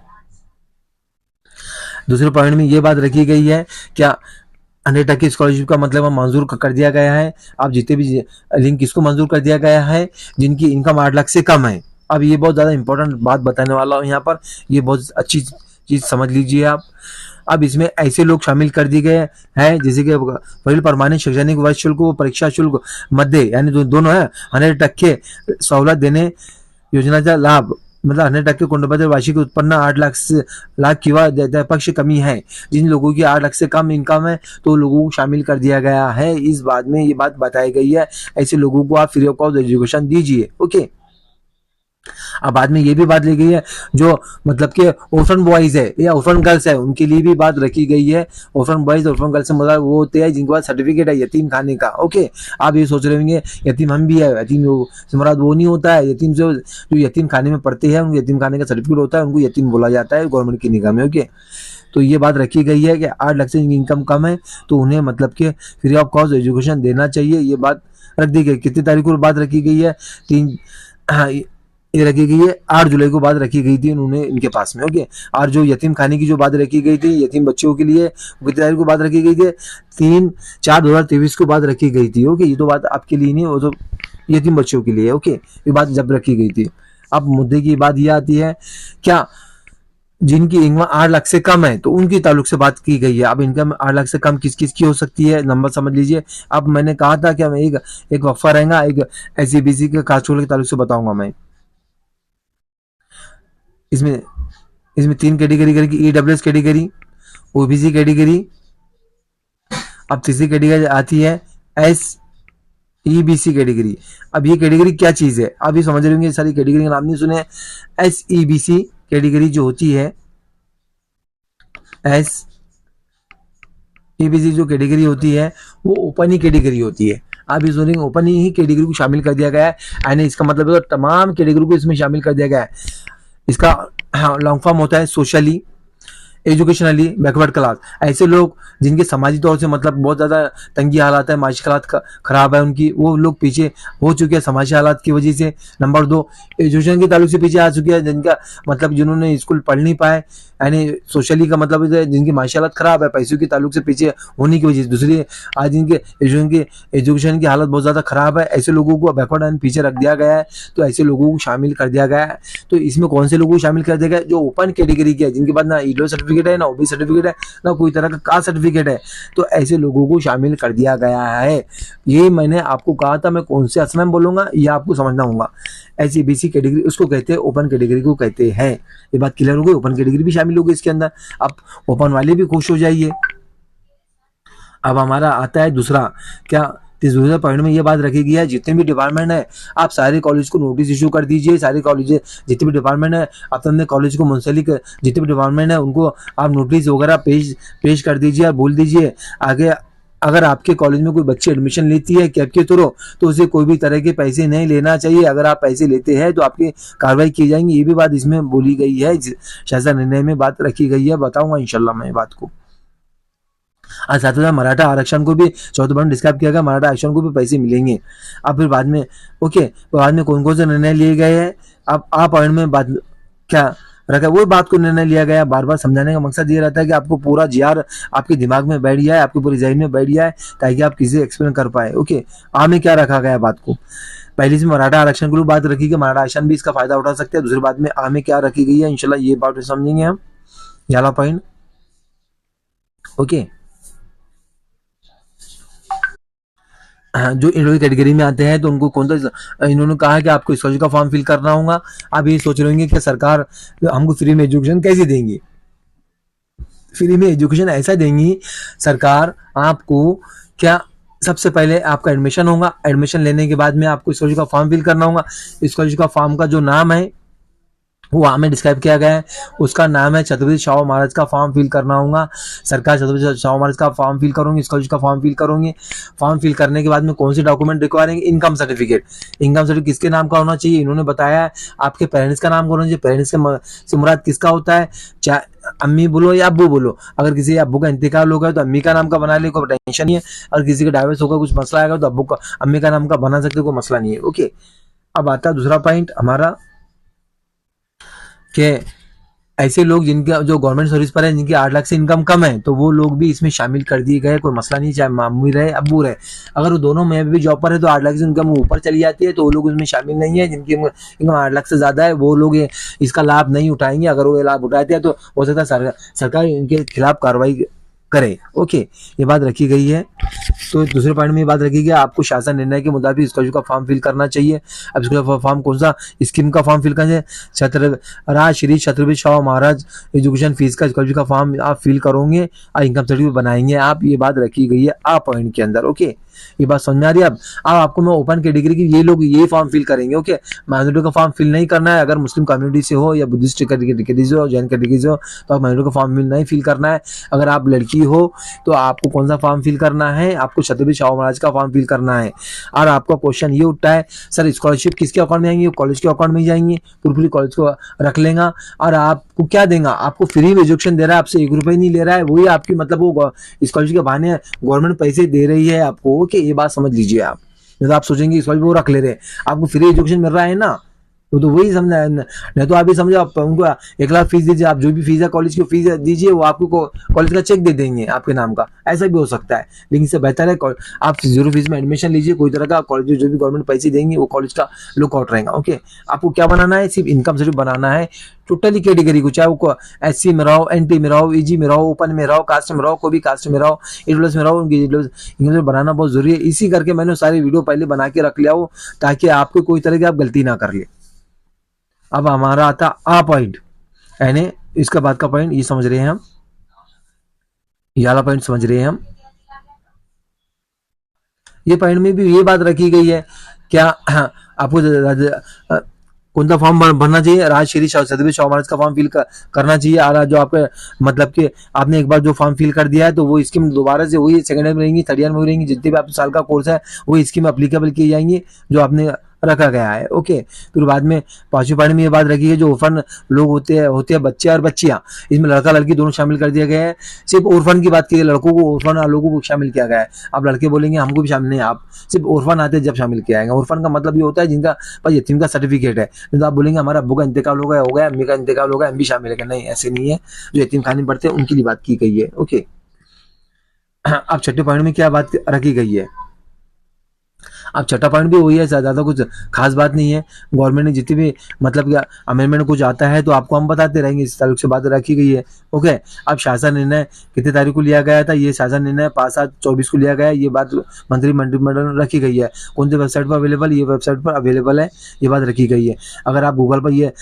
दूसरे पॉइंट में ये बात रखी गई है क्या 100% स्कॉलरशिप का मतलब मंजूर कर दिया गया है। अब जितने भी लिंक किसको मंजूर कर दिया गया है? जिनकी इनकम 8 लाख से कम है। अब ये बहुत ज्यादा इंपॉर्टेंट बात बताने वाला हूँ यहाँ पर, ये बहुत अच्छी चीज समझ लीजिए आप। अब इसमें ऐसे लोग शामिल कर दिए गए हैं जैसे कि वरील प्रमाणित शैक्षणिक वर्ष शुल्क व परीक्षा शुल्क मध्य, यानी दोनों है 100% सहूलत देने योजनेचा लाभ, मतलब 100% कुटुंबातील वार्षिक उत्पन्न 8 लाख किंवा त्यापेक्षा कमी है। जिन लोगों की 8 लाख से कम इनकम है तो लोगों को शामिल कर दिया गया है। इस बात में ये बात बताई गई है, ऐसे लोगों को आप फ्री ऑफ कॉस्ट एजुकेशन दीजिए। ओके, अब बाद में ये भी बात ली गई है जो मतलब कि ऑर्फन बॉयज है या ऑर्फन गर्ल्स है, उनके लिए भी बात रखी गई है। ऑर्फन बॉयज ऑर्फन गर्ल्स से मतलब वो होते हैं जिनके पास सर्टिफिकेट है यतीम खाने का। ओके, आप ये सोच रहे होंगे यतीम हम भी है, यतीम से मुराद वो नहीं होता है। यतीम से जो यतीम खाने में पढ़ते हैं उनको यतीम खाने का सर्टिफिकेट होता है, उनको यतीम बोला जाता है गवर्नमेंट की निगाह में। ओके, तो ये बात रखी गई है कि 8 लाख से इनकम कम है तो उन्हें मतलब कि फ्री ऑफ कॉस्ट एजुकेशन देना चाहिए। ये बात रख दी गई। कितनी तारीख को बात रखी गई है? 3 ये रखी गई है 8 जुलाई को बात रखी गई थी उन्होंने इनके पास में। ओके, और जो यतीम खाने की जो बात रखी गई थी यतीम बच्चों के लिए, कितनी तारीख को बात रखी गई थी? 3/4/2023 को बात रखी गई थी। ओके, ये तो बात आपके लिए नहीं, वो तो यतीम बच्चों के लिए। ओके, ये बात जब रखी गई थी। अब मुद्दे की बात ये आती है क्या जिनकी इनकम 8 लाख से कम है तो उनकी ताल्लुक से बात की गई है। अब इनकम 8 लाख से कम किस किस की हो सकती है? नंबर समझ लीजिए। अब मैंने कहा था कि मैं एक वक्फा रहेगा, एक एससीबीसी के कास्ट के ताल्लुक से बताऊंगा मैं। इसमें 3 कैटेगरी करेगी, ईडब्ल्यूएस कैटेगरी, ओबीसी कैटेगरी। अब तीसरी कैटेगरी आती है एसईबीसी कैटेगरी। अब ये कैटेगरी क्या चीज है? आप ये समझ रहे होंगे, सारी कैटेगरी का नाम नहीं सुने। एसईबीसी कैटेगरी जो होती है, एसईबीसी जो कैटेगरी होती है वो ओपन ही कैटेगरी होती है। आप ये सोचेंगे ओपन ही कैटेगरी को शामिल कर दिया गया है, यानी इसका मतलब है तो तमाम कैटेगरी को इसमें शामिल कर दिया गया है। इसका लॉन्ग फॉर्म होता है सोशली एजुकेशनली बैकवर्ड क्लास। ऐसे लोग जिनके समाजी तौर से मतलब बहुत ज्यादा तंगी हालात है, माशी हालात खराब है उनकी, वो लोग पीछे हो चुके हैं समाजी हालात की वजह से। नंबर 2, एजुकेशन के ताल्लुक से पीछे आ चुके हैं जिनका मतलब जिन्होंने स्कूल पढ़ नहीं पाए, यानी सोशली का मतलब जिनकी माशी हालत खराब है, पैसों के ताल्लुक से पीछे होने की वजह से। दूसरी, आज जिनके एजुकेशन की हालत बहुत ज्यादा खराब है, ऐसे लोगों को बैकवर्ड एंड पीछे रख दिया गया है। तो ऐसे लोगों को शामिल कर दिया गया है। तो इसमें कौन से लोगों को शामिल कर दिया गया? जो ओपन कैटेगरी के है, जिनके पास ना ईडब्ल्यूएस सर्टिफिकेट है, ना ओबीसी सर्टिफिकेट है, ना कोई तरह का कास्ट सर्टिफिकेट है, तो ऐसे लोगों को शामिल कर दिया गया है। ये मैंने आपको कहा था, मैं कौन से असम में बोलूंगा ये आपको समझना होगा। एसईबीसी कैटेगरी उसको कहते हैं, ओपन कैटेगरी को कहते हैं। ये बात क्लियर हो गई? ओपन कैटेगरी भी शामिल होगी इसके अंदर। आप ओपन वाले भी खुश हो जाइए। अब हमारा आता है दूसरा क्या तो दूसरे पॉइंट में ये बात रखी गई है, जितने भी डिपार्टमेंट है आप सारे कॉलेज को नोटिस इशू कर दीजिए। सारे कॉलेज जितने भी डिपार्टमेंट है अपने कॉलेज को मुंसलिक जितने भी डिपार्टमेंट है उनको आप नोटिस वगैरह पेश कर दीजिए और बोल दीजिए आगे अगर आपके कॉलेज में कोई बच्ची एडमिशन लेती है कैब के थ्रू तो उसे कोई भी तरह के पैसे नहीं लेना चाहिए। अगर आप पैसे लेते हैं तो आपकी कार्रवाई की जाएंगी। ये भी बात इसमें बोली गई है, शासन निर्णय में बात रखी गई है। बताऊंगा इंशाल्लाह मैं बात को। और साथ ही मराठा आरक्षण को भी चौथे पॉइंट डिस्क्राइब किया गया, मराठा आरक्षण को भी पैसे मिलेंगे। अब फिर बाद में बाद में कौन कौन से निर्णय लिए गए हैं अब आ पॉइंट में बात क्या रखा वो बात को निर्णय लिया गया। बार बार समझाने का मकसद ये रहता है कि आपको पूरा जीआर आपके दिमाग में बैठ जाए, आपकी पूरी जहन में बैठ जाए ताकि आप किसी एक्सप्लेन कर पाए। आ में क्या रखा गया बात को, पहली से मराठा आरक्षण के लिए बात रखी गई, मराठा आरक्षण भी इसका फायदा उठा सकते हैं। दूसरी बात में आ में क्या रखी गई है इंशाल्लाह ये बात समझेंगे हम। याला पॉइंट जो इंडिविजुअल कैटेगरी में आते हैं तो उनको कौन सा इन्होंने कहा है कि आपको स्कॉलरशिप का फॉर्म फिल करना होगा। आप ये सोच रहे होंगे कि सरकार हमको फ्री में एजुकेशन कैसे देंगी। फ्री में एजुकेशन ऐसा देंगी सरकार आपको, क्या सबसे पहले आपका एडमिशन होगा, एडमिशन लेने के बाद में आपको स्कॉलरशिप का फॉर्म फिल करना होगा। स्कॉलरशिप का फॉर्म का जो नाम है वो हमें डिस्क्राइब किया गया है, उसका नाम है छत्रपति शाहू महाराज का फॉर्म फिल करना होगा। सरकार छत्रपति शाहू महाराज का फॉर्म फिल करोगे, स्कॉलरशिप का फॉर्म फिल करोगे। फॉर्म फिल करने के बाद में कौन से डॉक्यूमेंट रिक्वायर है, इनकम सर्टिफिकेट। इनकम सर्टिफिकेट किसके नाम का होना चाहिए इन्होंने बताया है, आपके पेरेंट्स का नाम होना चाहिए। पेरेंट्स से मुराद किसका होता है, चाहे अम्मी बोलो या अब्बू बोलो। अगर किसी अब्बू का इंतकाल होगा तो अम्मी का नाम का बना ले, कोई टेंशन नहीं है। अगर किसी का डाइवर्स होगा कुछ मसला आएगा तो अब्बू का अम्मी का नाम का बना सकते, कोई मसला नहीं है। अब आता है दूसरा पॉइंट हमारा कि ऐसे लोग जिनका जो गवर्नमेंट सर्विस पर है, जिनकी 8 लाख से इनकम कम है, तो वो लोग भी इसमें शामिल कर दिए गए। कोई मसला नहीं, चाहे मामू रहे अब्बू रहे। अगर वो दोनों में भी जॉब पर है तो 8 लाख से इनकम ऊपर चली जाती है तो वो लोग उसमें शामिल नहीं है। जिनकी इनकम 8 लाख से ज्यादा है वो लोग इसका लाभ नहीं उठाएंगे। अगर वो लाभ उठाते हैं तो हो सकता है सरकार इनके खिलाफ कार्रवाई करे। ये बात रखी गई है। तो दूसरे पॉइंट में ये बात रखी गई आपको शासन निर्णय के मुताबिक स्कॉलरशिप का फॉर्म फिल करना चाहिए। अब इसका फॉर्म कौन सा स्कीम का फॉर्म फिल करना चाहिए, राज श्री छत्रपति शाहू महाराज एजुकेशन फीस का स्कॉलरशिप का फॉर्म आप फिल करोगे और इनकम सर्टिफिकेट बनाएंगे आप। ये बात रखी गई है आ पॉइंट के अंदर। ये बात समझ में आ रही है। अब आपको मैं ओपन कैटेगरी की ये लोग ये फॉर्म फिल करेंगे। माइनॉरिटी का फॉर्म फिल नहीं करना है। अगर मुस्लिम कम्युनिटी से हो या बुद्धिस्ट कैटेगरी से हो, जैन कैटेगरी से हो तो आप माइनॉरिटी का फॉर्म नहीं फिल करना है। अगर आप लड़की हो तो आपको कौन सा फॉर्म फिल करना है, आपको छत्रपति शाहू महाराज का फॉर्म फिल करना है। और आपका क्वेश्चन ये उठता है सर स्कॉलरशिप किसके अकाउंट में आएंगी, कॉलेज के अकाउंट में जाएंगी, पूरी कॉलेज को रख लेगा और आपको क्या देगा, आपको फ्री में एजुकेशन दे रहा है, आपसे 1 रुपए नहीं ले रहा है। वही आपकी मतलब वो स्कॉलरशिप के बहाने गवर्नमेंट पैसे दे रही है आपको। ये बात समझ लीजिए आप। तो आप सोचेंगे स्कॉलरशिप वो रख ले रहे, आपको फ्री एजुकेशन मिल रहा है ना, तो वही समझा है। नहीं तो आप भी समझो, आप उनको 1 लाख फीस दीजिए, आप जो भी फीस है कॉलेज की फीस दीजिए, वो आपको कॉलेज का चेक दे देंगे आपके नाम का। ऐसा भी हो सकता है, लेकिन इससे बेहतर है आप 0 फीस में एडमिशन लीजिए। कोई तरह का कॉलेज जो भी गवर्नमेंट पैसे देंगे वो कॉलेज का लुकआउट रहेगा। आपको क्या बनाना है, सिर्फ इनकम सर्टिफिकेट बनाना है टोटली कैटेगरी को, चाहे वो SC में रहो, NT में रहो, EG में रहो, ओपन में रहो, कास्ट में रहो, कोई भी कास्ट में रहो, EWS में रहो, उनकी बनाना बहुत जरूरी है। इसी करके मैंने सारी वीडियो पहले बना के रख लिया हो ताकि आपको कोई तरह की आप गलती ना कर ले। अब हमारा आता आ पॉइंट, यानी इसका बाद का पॉइंट ये समझ रहे हैं हम, ये वाला पॉइंट समझ रहे हैं हम। ये पॉइंट में भी ये बात रखी गई है क्या आपको कौन सा फॉर्म भरना चाहिए, राज श्री छत्रपति शाहू महाराज का फॉर्म फिल करना चाहिए। और जो आपके मतलब कि आपने एक बार जो फॉर्म फिल कर दिया है तो वो स्कीम दोबारा से वही सेकंड ईयर में रहेंगी, थर्ड ईयर में रहेंगी, जितने भी आप साल का कोर्स है वही स्कीम अप्लीकेबल की जाएंगी जो आपने रखा गया है। फिर बाद में 5वीं पॉइंट में ये बात रखी है जो ऑर्फन लोग होते हैं बच्चे और बच्चियां, इसमें लड़का लड़की दोनों शामिल कर दिया गया है। सिर्फ ऑर्फन की बात की, लड़कों को ऑर्फन और लोगों को शामिल किया गया है। आप लड़के बोलेंगे हमको भी शामिल नहीं, आप सिर्फ ऑर्फन आते जब शामिल किया जाएगा। ऑर्फन का मतलब ये होता है जिनका पास यतीम का सर्टिफिकेट है। तो आप बोलेंगे हमारा अब्बू का इंतकाल हो गया, अम्मी का इंतकाल हो गया, हम भी शामिल है। नहीं, ऐसे नहीं है। जो यतीम खाने पड़ते हैं उनकी बात की गई है। अब छठे पॉइंट में क्या बात रखी गई है, अब छठा पॉइंट भी वही है, ज्यादा कुछ खास बात नहीं है। गवर्नमेंट ने जितनी भी मतलब क्या अमेंडमेंट कुछ आता है तो आपको हम बताते रहेंगे, इस तारीख से बात रखी गई है। अब शासन निर्णय कितने तारीख को लिया गया था, ये शासन निर्णय 5/7/24 को लिया गया है। ये बात मंत्रिमंडल रखी गई है। कौन सी वेबसाइट पर अवेलेबल, ये वेबसाइट पर अवेलेबल है, ये बात रखी गई है। अगर आप गूगल पर ये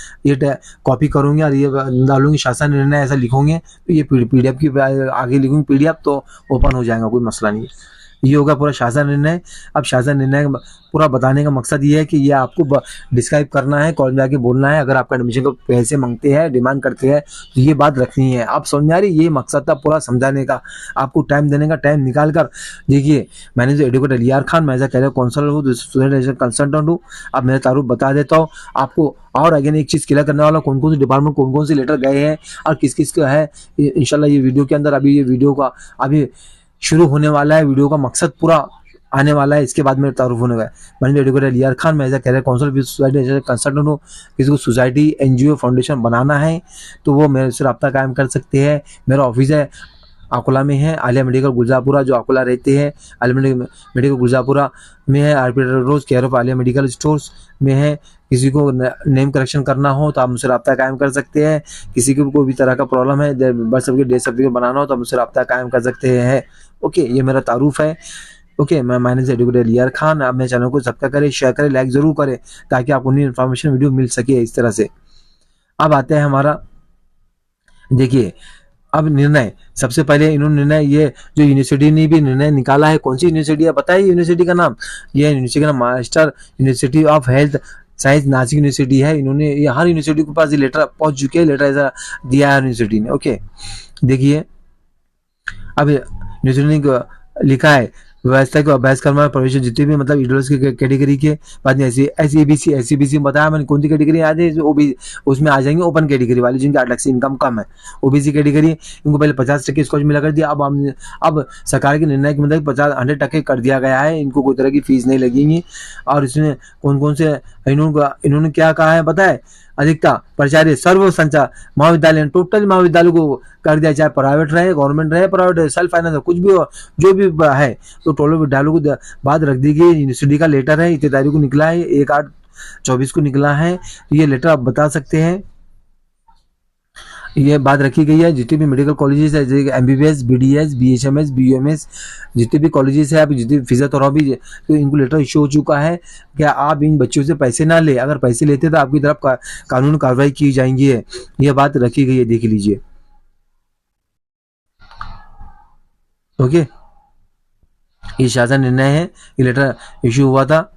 कॉपी करोगे और ये डालोगे शासन निर्णय ऐसा लिखोगे तो ये PDF की आगे लिखोगे PDF तो ओपन हो जाएगा, कोई मसला नहीं है। ये होगा पूरा शासन निर्णय। अब शासन निर्णय पूरा बताने का मकसद ये है कि ये आपको डिस्क्राइब करना है, कॉलेज में आके बोलना है। अगर आपका एडमिशन को पैसे मांगते हैं, डिमांड करते हैं, तो ये बात रखनी है। आप समझ आ रही, ये मकसद था पूरा समझाने का, आपको टाइम देने का। टाइम निकाल कर देखिए, मैंने जो एडवोकेट अलियार खान, मैं एज कैरियर काउंसलर हूँ, स्टूडेंट कंसल्टेंट हूँ। अब मेरा तारुफ बता देता हूँ आपको। और अगेन एक चीज क्लियर करने वाला, कौन कौन से डिपार्टमेंट कौन कौन से लेटर गए हैं और किस किस का है, इंशाल्लाह ये वीडियो के अंदर। अभी ये वीडियो का अभी शुरू होने वाला है, वीडियो का मकसद पूरा आने वाला है, इसके बाद मेरे तारुफ होने का। मैंने एडवोकेट अलियार खान, मैं as career counsellor society consultant हूँ। किसी को सोसाइटी, एनजीओ, फाउंडेशन बनाना है तो वो मेरे से रब्ता कायम कर सकते हैं। मेरा ऑफिस है अकोला में है, आलिया मेडिकल गुलजापुरा, जो अकोला रहते हैं, आलिया मेडिकल गुलजापुरा में है। RP rose care of Aliya medical stores में है। किसी को नेम करेक्शन करना हो तो आप मुझसे रब्ता कायम कर सकते हैं। किसी को कोई भी तरह का प्रॉब्लम है, बर्थ सर्टिफिकेट, डेथ सर्टिफिकेट बनाना हो तो आप मुझसे रब्ता कायम कर सकते हैं। ओके, ये मेरा तारुफ है। ओके, मैं मैनेज एडवोकेट अलियार खान। आप मेरे चैनल को सब्सक्राइब करें, शेयर करें, लाइक जरूर करें, ताकि आपको न्यू इन्फॉर्मेशन वीडियो मिल सके इस तरह से। अब आते हैं हमारा, देखिए अब निर्णय। सबसे पहले इन्होंने निर्णय, ये जो यूनिवर्सिटी ने भी निर्णय निकाला है, कौन सी यूनिवर्सिटी है बताइए यूनिवर्सिटी का नाम? ये यूनिवर्सिटी का नाम master university of health science Nashik university है। इन्होंने ये हर यूनिवर्सिटी के पास ये लेटर पहुंच चुके हैं, लेटर ऐसा दिया है यूनिवर्सिटी ने। ओके, देखिए अब यूनिवर्सिटी ने लिखा है, व्यवस्था को अभ्यास करना प्रवेश जितने भी मतलब इडोल्स की कैटेगरी के बाद में एसईबीसी बताया मैंने, कौन सी कैटेगरी आ जाए, उसमें आ जाएंगे ओपन कैटेगरी वाले जिनके 8 लाख से इनकम कम है। ओबीसी कैटेगरी इनको पहले 50% स्कॉच मिला कर दिया। अब सरकार के निर्णय के मतलब 100% कर दिया गया है, इनको कोई तरह की फीस नहीं लगेगी। और इसमें कौन कौन से इन्होंने क्या कहा है बताए, अधिकता प्रचारित सर्व संचार महाविद्यालय, टोटल महाविद्यालय को कर दिया, चाहे प्राइवेट रहे, गवर्नमेंट रहे, प्राइवेट रहे, सेल्फ फाइनेंस कुछ भी हो, जो भी है, तो टोटल विद्यालयों को बात रख दी गई। यूनिवर्सिटी का लेटर है, 23 तारीख को निकला है, 1/8/24 को निकला है। ये लेटर आप बता सकते हैं, ये बात रखी गई है। जितने भी मेडिकल कॉलेजेस है, जैसे एमबीबीएस, बीडीएस, बीएचएमएस, बीयूएमएस, जितने भी कॉलेजेस है, अभी जितने फिजियोथेरेपी, तो इनको लेटर इश्यू हो चुका है कि आप इन बच्चों से पैसे ना ले, अगर पैसे लेते तो आपकी तरफ कानूनी कार्रवाई की जाएंगी है। ये बात रखी गई है, देख लीजिए। ओके, ये शासन निर्णय है, ये लेटर इश्यू हुआ था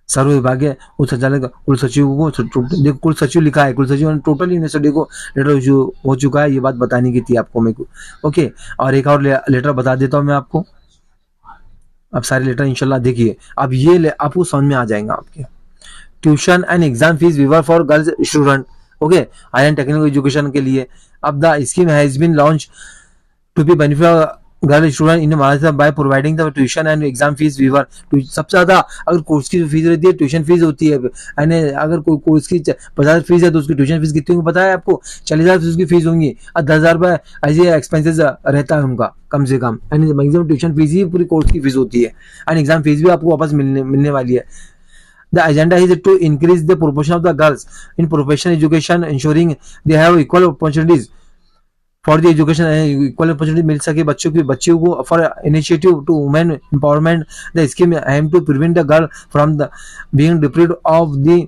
सर्व विभागीय उच्च संचालक कुल सचिव को। देखो कुल सचिव लिखा है, कुल सचिव ने टोटल यूनिवर्सिटी को लेटर इश्यू हो चुका है, ये बात बताने की थी आपको मेरे को। ओके, और एक और लेटर बता देता हूं मैं आपको। अब सारे लेटर इंशाल्लाह देखिए, अब ये आपको समझ में आ जाएगा आपके। Tuition and exam fee waiver for girls student, okay, higher and technical education के लिए। अब the scheme has been launch to be benefit girl student in Maharashtra by providing the tuition and exam fee waiver. सबसे ज्यादा अगर कोर्स की जो फीस रहती है, ट्यूशन फीस होती है। यानी अगर कोई कोर्स की 50 फीस है तो उसकी ट्यूशन फीस कितनी होगी पता है आपको? 40,000 फीस की फीस होंगी और 10,000 रुपए ऐसे एक्सपेंसेस रहता है उनका कम से कम। यानी मैक्सिमम ट्यूशन फीस ही पूरी कोर्स की फीस होती है, एंड एग्जाम फीस भी आपको वापस मिलने वाली है। The agenda is to increase the proportion of the girls in professional education, ensuring they have equal opportunities for the education, equal opportunity मिल सके बच्चों को for initiative to women empowerment. The scheme aim to prevent the girl from the being deprived of the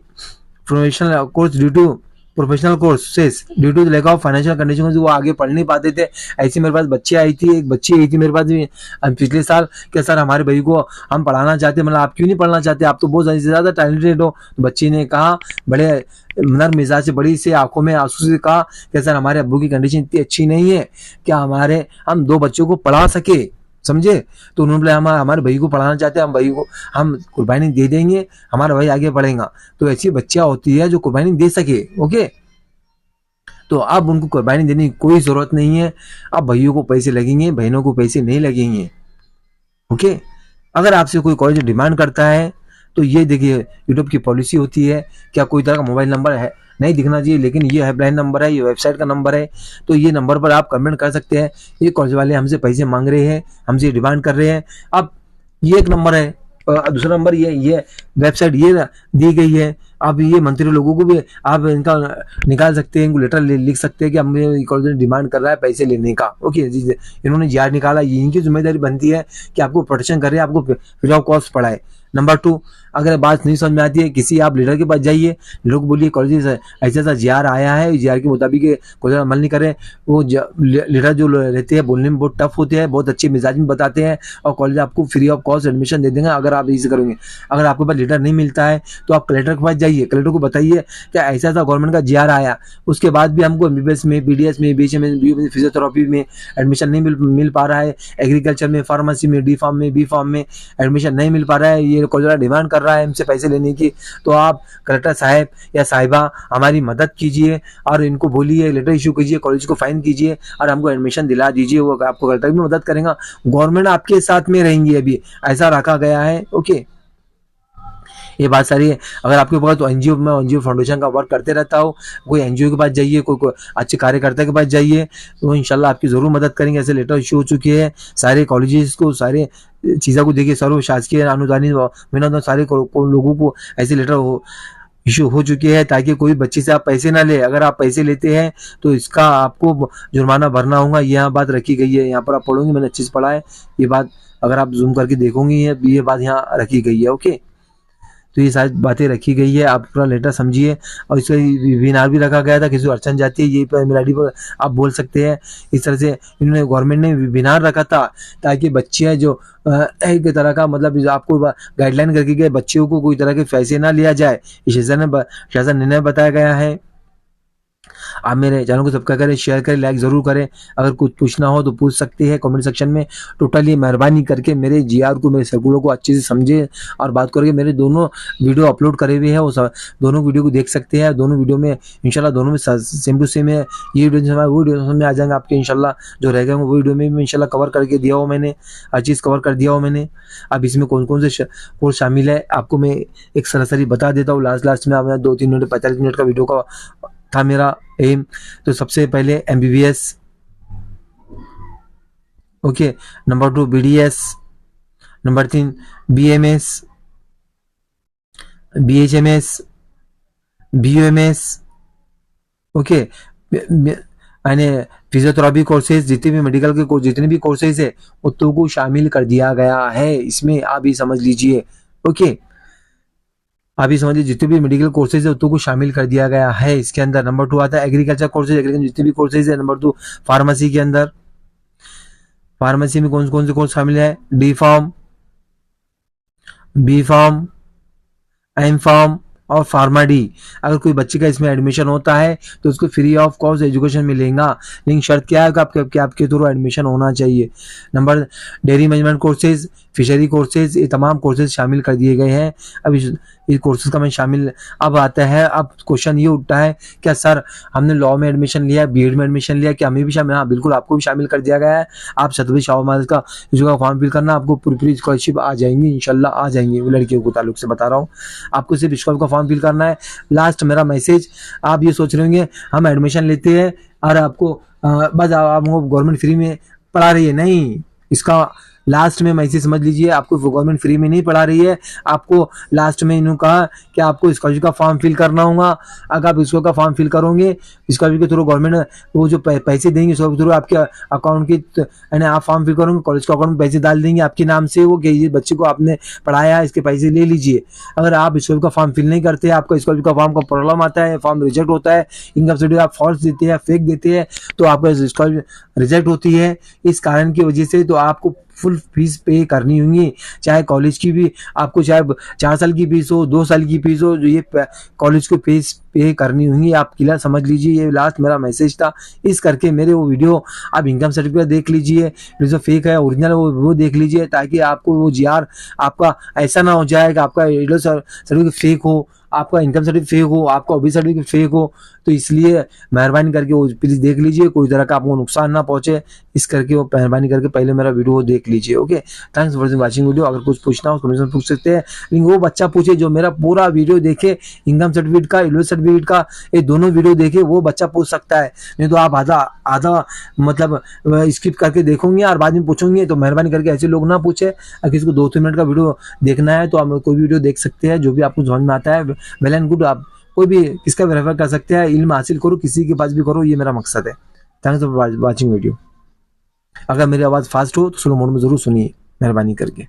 professional course due to professional courses due to lack of financial condition, वो आगे पढ़ नहीं पाते थे। ऐसी मेरे पास बच्ची आई थी, एक बच्ची आई थी मेरे पास भी पिछले साल, कि सर हमारे भाई को हम पढ़ाना चाहते, मतलब आप क्यों नहीं पढ़ना चाहते, आप तो बहुत ज्यादा टैलेंटेड हो। बच्ची ने कहा, बड़े नर्म मिजाज से, बड़ी से आंखों में आंसू से कहा कि सर हमारे अब्बू की कंडीशन इतनी अच्छी नहीं है कि हम 2 बच्चों को पढ़ा सके, समझे। तो उन्होंने बोला हमारे भाई को पढ़ाना चाहते हैं, हम भाई को हम कुर्बानी दे देंगे, हमारा भाई आगे बढ़ेगा। तो ऐसी बच्चियां होती है जो कुर्बानी दे सके। ओके, तो अब उनको कुर्बानी देने की कोई जरूरत नहीं है। अब भाइयों को पैसे लगेंगे, बहनों को पैसे नहीं लगेंगे। ओके, अगर आपसे कोई कॉलेज डिमांड करता है तो ये देखिए यूट्यूब की पॉलिसी होती है, क्या कोई तरह का मोबाइल नंबर है नहीं दिखना चाहिए, लेकिन ये हेल्पलाइन नंबर है, ये वेबसाइट का नंबर है, तो ये नंबर पर आप कमेंट कर सकते हैं। ये कॉलेज वाले हमसे पैसे मांग रहे हैं, हमसे डिमांड कर रहे हैं। अब ये एक नंबर है, दूसरा नंबर ये वेबसाइट ये दी गई है, अब ये मंत्री लोगों को भी आप इनका निकाल सकते हैं, इनको लेटर लिख सकते हैं कि हमें कॉलेज डिमांड कर रहा है पैसे लेने का। ओके जी, इन्होंने जीआर निकाला, ये इनकी जिम्मेदारी बनती है कि आपको प्रोटेक्शन करे, आपको फ्री ऑफ कॉस्ट पढ़ाए। नंबर 2, अगर बात नहीं समझ में आती है, किसी आप लीडर के पास जाइए, लोग बोलिए कॉलेज ऐसा ऐसा जीआर आया है, जीआर के मुताबिक कॉलेज अमल नहीं करें। वो लीडर जो रहते हैं बोलने में बहुत टफ होते हैं, बहुत अच्छे मिजाज में बताते हैं और कॉलेज आपको फ्री ऑफ कॉस्ट एडमिशन दे देंगे अगर आप इसे करोगे। अगर आपके पास लीडर नहीं मिलता है तो आप कलेक्टर के पास जाइए, कलेक्टर को बताइए क्या ऐसा ऐसा गवर्नमेंट का जीआर आया, उसके बाद भी हमको एमबीबीएस में, बीडीएस में, बीएचएम में, फिजियोथेरेपी में एडमिशन नहीं मिल पा रहा है, एग्रीकल्चर में, फार्मेसी में, डी फार्म में, बी फार्म में एडमिशन नहीं मिल पा रहा है, ये कॉलेज डिमांड कर रहा है हमसे पैसे लेने की, तो आप कलेक्टर साहब या साहिबा हमारी मदद कीजिए और इनको बोलिए, लेटर इशू कीजिए, कॉलेज को फाइन कीजिए और हमको एडमिशन दिला दीजिए। वो आपको कलेक्टर भी मदद करेगा, गवर्नमेंट आपके साथ में रहेंगी, अभी ऐसा रखा गया है। ओके, ये बात सारी है। अगर आपके पास तो एनजीओ में, एनजीओ फाउंडेशन का वर्क करते रहता हो, कोई एनजीओ के पास जाइए, कोई अच्छे कार्यकर्ता के पास जाइए, तो इंशाल्लाह आपकी जरूर मदद करेंगे। ऐसे लेटर इशू हो चुके हैं सारे कॉलेजेस को, सारे चीज़ों को देखिए, सर्व शासकीय अनुदानित में सारे लोगों को ऐसे लेटर इशू हो चुके हैं, ताकि कोई बच्चे से आप पैसे ना ले। अगर आप पैसे लेते हैं तो इसका आपको जुर्माना भरना होगा, यह बात रखी गई है। यहाँ पर आप पढ़ोगे, मैंने अच्छे से पढ़ा है, ये बात अगर आप जूम करके देखोगे ये बात यहाँ रखी गई है। ओके, तो ये सारी बातें रखी गई है, आप पूरा लेटर समझिए। और इसका वेबिनार भी रखा गया था, किसी को अड़चन जाती है ये पर मेल आईडी पर आप बोल सकते हैं। इस तरह से इन्होंने गवर्नमेंट ने वेबिनार रखा था ताकि बच्चे जो एक तरह का मतलब आपको गाइडलाइन करके गए, बच्चों को कोई तरह के पैसे ना लिया जाए, इस शासन निर्णय बताया गया है। आप मेरे चैनल को सब्सक्राइब करें, शेयर करें, लाइक जरूर करें। अगर कुछ पूछना हो तो पूछ सकते हैं कमेंट सेक्शन में। टोटली मेहरबानी करके मेरे जीआर को, मेरे सर्कुलर को अच्छे से समझे और बात करके मेरे दोनों वीडियो अपलोड करे हुए हैं, वो दोनों वीडियो को देख सकते हैं। दोनों वीडियो में इंशाल्लाह दोनों में सेम टू सेम है। ये वीडियो में आ जाएंगे आपके इंशाल्लाह, जो रह गए वो वीडियो में भी इंशाल्लाह कवर करके दिया हो मैंने, हर चीज़ कवर कर दिया हो मैंने। अब इसमें कौन कौन से कोर्स शामिल है आपको मैं एक सरसरी बता देता हूँ। लास्ट में आपने 2-3 मिनट 45 मिनट का वीडियो का था मेरा एम। तो सबसे पहले MBBS, okay, number 2 BDS, number 3 BMS, BHMS, BUMS, okay, यानी फिजियोथेरेपी कोर्सेज, जितने भी मेडिकल के कोर्स, जितने भी कोर्सेज है उनको को शामिल कर दिया गया है इसमें, आप ही समझ लीजिए। ओके, अभी समझिए जितने भी मेडिकल कोर्सेज है उनको शामिल कर दिया गया है इसके अंदर। नंबर 2 आता है एग्रीकल्चर कोर्सेज, एग्रीकल्चर जितने भी कोर्सेज है। नंबर 2 फार्मेसी के अंदर, फार्मेसी में कौन कौन से कोर्स शामिल है, D pharm, B pharm, M pharm और फार्मा डी। अगर कोई बच्चे का इसमें एडमिशन होता है तो उसको फ्री ऑफ कॉस्ट एजुकेशन मिलेगा, लेकिन शर्त क्या है कि आपके थ्रू एडमिशन होना चाहिए। Number dairy management courses, fishery courses, ये तमाम कोर्सेज शामिल कर दिए गए हैं। अब इस कोर्सेज का मैं शामिल अब आता है। अब क्वेश्चन ये उठता है क्या सर हमने लॉ में एडमिशन लिया, बीएड में एडमिशन लिया, क्या हमें भी शामिल? हाँ बिल्कुल, आपको भी शामिल कर दिया गया है। आप छत्रपति शाहू महाराज का इसका फॉर्म फिल करना, आपको पूरी स्कॉलरशिप आ जाएंगी इंशाल्लाह, आ जाएंगी। वो लड़कियों को ताल्लुक से बता रहा हूँ, आपको सिर्फ स्कॉलरशिप का फॉर्म फिल करना है। लास्ट मेरा मैसेज, आप ये सोच रहे होंगे हम एडमिशन लेते हैं और आपको बस आपको गवर्नमेंट फ्री में पढ़ा रही है, नहीं। इसका लास्ट में मैसेज समझ लीजिए, आपको गवर्नमेंट फ्री में नहीं पढ़ा रही है। आपको लास्ट में इन्होंने कहा कि आपको स्कॉलरशिप का फॉर्म फिल करना होगा। अगर आप स्कॉलरशिप का फॉर्म फिल करोगे, स्कॉलरशिप के थ्रू गवर्नमेंट वो जो पैसे देंगे उसके थ्रू आपके अकाउंट के, यानी आप फॉर्म फिल करोगे, कॉलेज के अकाउंट में पैसे डाल देंगे आपके नाम से, वो कि बच्चे को आपने पढ़ाया, इसके पैसे ले लीजिए। अगर आप स्कॉलरशिप का फॉर्म फिल नहीं करते, आपका स्कॉलरशिप का फॉर्म का प्रॉब्लम आता है, फॉर्म रिजेक्ट होता है, इनकम सर्टिफिकेट आप फॉल्स देते हैं, फेक देते हैं, तो आपका स्कॉलरशिप रिजेक्ट होती है। इस कारण की वजह से तो आपको फुल फीस पे करनी होंगी, चाहे कॉलेज की भी आपको, चाहे 4 साल की फीस हो, 2 साल की फीस हो, जो ये कॉलेज को फीस पे करनी होंगी। आप क्लियर समझ लीजिए, ये लास्ट मेरा मैसेज था। इस करके मेरे वो वीडियो आप इनकम सर्टिफिकेट देख लीजिए, जो फेक है ओरिजिनल वो देख लीजिए, ताकि आपको वो जीआर आपका ऐसा ना हो जाए कि आपका सर्टिफिकेट फेक हो, आपका इनकम सर्टिफिकेट फेक हो, आपका ओबीसी सर्टिफिकेट फेक हो। तो इसलिए मेहरबानी करके वो प्लीज़ देख लीजिए, कोई तरह का आपको नुकसान ना पहुंचे। इस करके वो मेहरबानी करके पहले मेरा वीडियो देख लीजिए। Okay, thanks for watching video. अगर कुछ पूछना हो कमेंट में पूछ सकते हैं, लेकिन वो बच्चा पूछे जो मेरा पूरा वीडियो देखे, इनकम सर्टिफिकेट का, इलवेट सर्टिफिकेट का, ये दोनों वीडियो देखे, वो बच्चा पूछ सकता है। नहीं तो आप आधा मतलब स्किप करके देखोगे और बाद में पूछोगे, तो मेहरबानी करके ऐसे लोग ना पूछे। अगर किसी को 2-3 मिनट का वीडियो देखना है तो आप कोई वीडियो देख सकते हैं, जो भी आपको समझ में आता है वेल एंड गुड, आप कोई भी किसका भी रेफर कर सकते हैं, इल्म हासिल करो, किसी के पास भी करो, ये मेरा मकसद है। Thanks for watching video. अगर मेरी आवाज़ फास्ट हो तो स्लो मोड में ज़रूर सुनिए, मेहरबानी करके।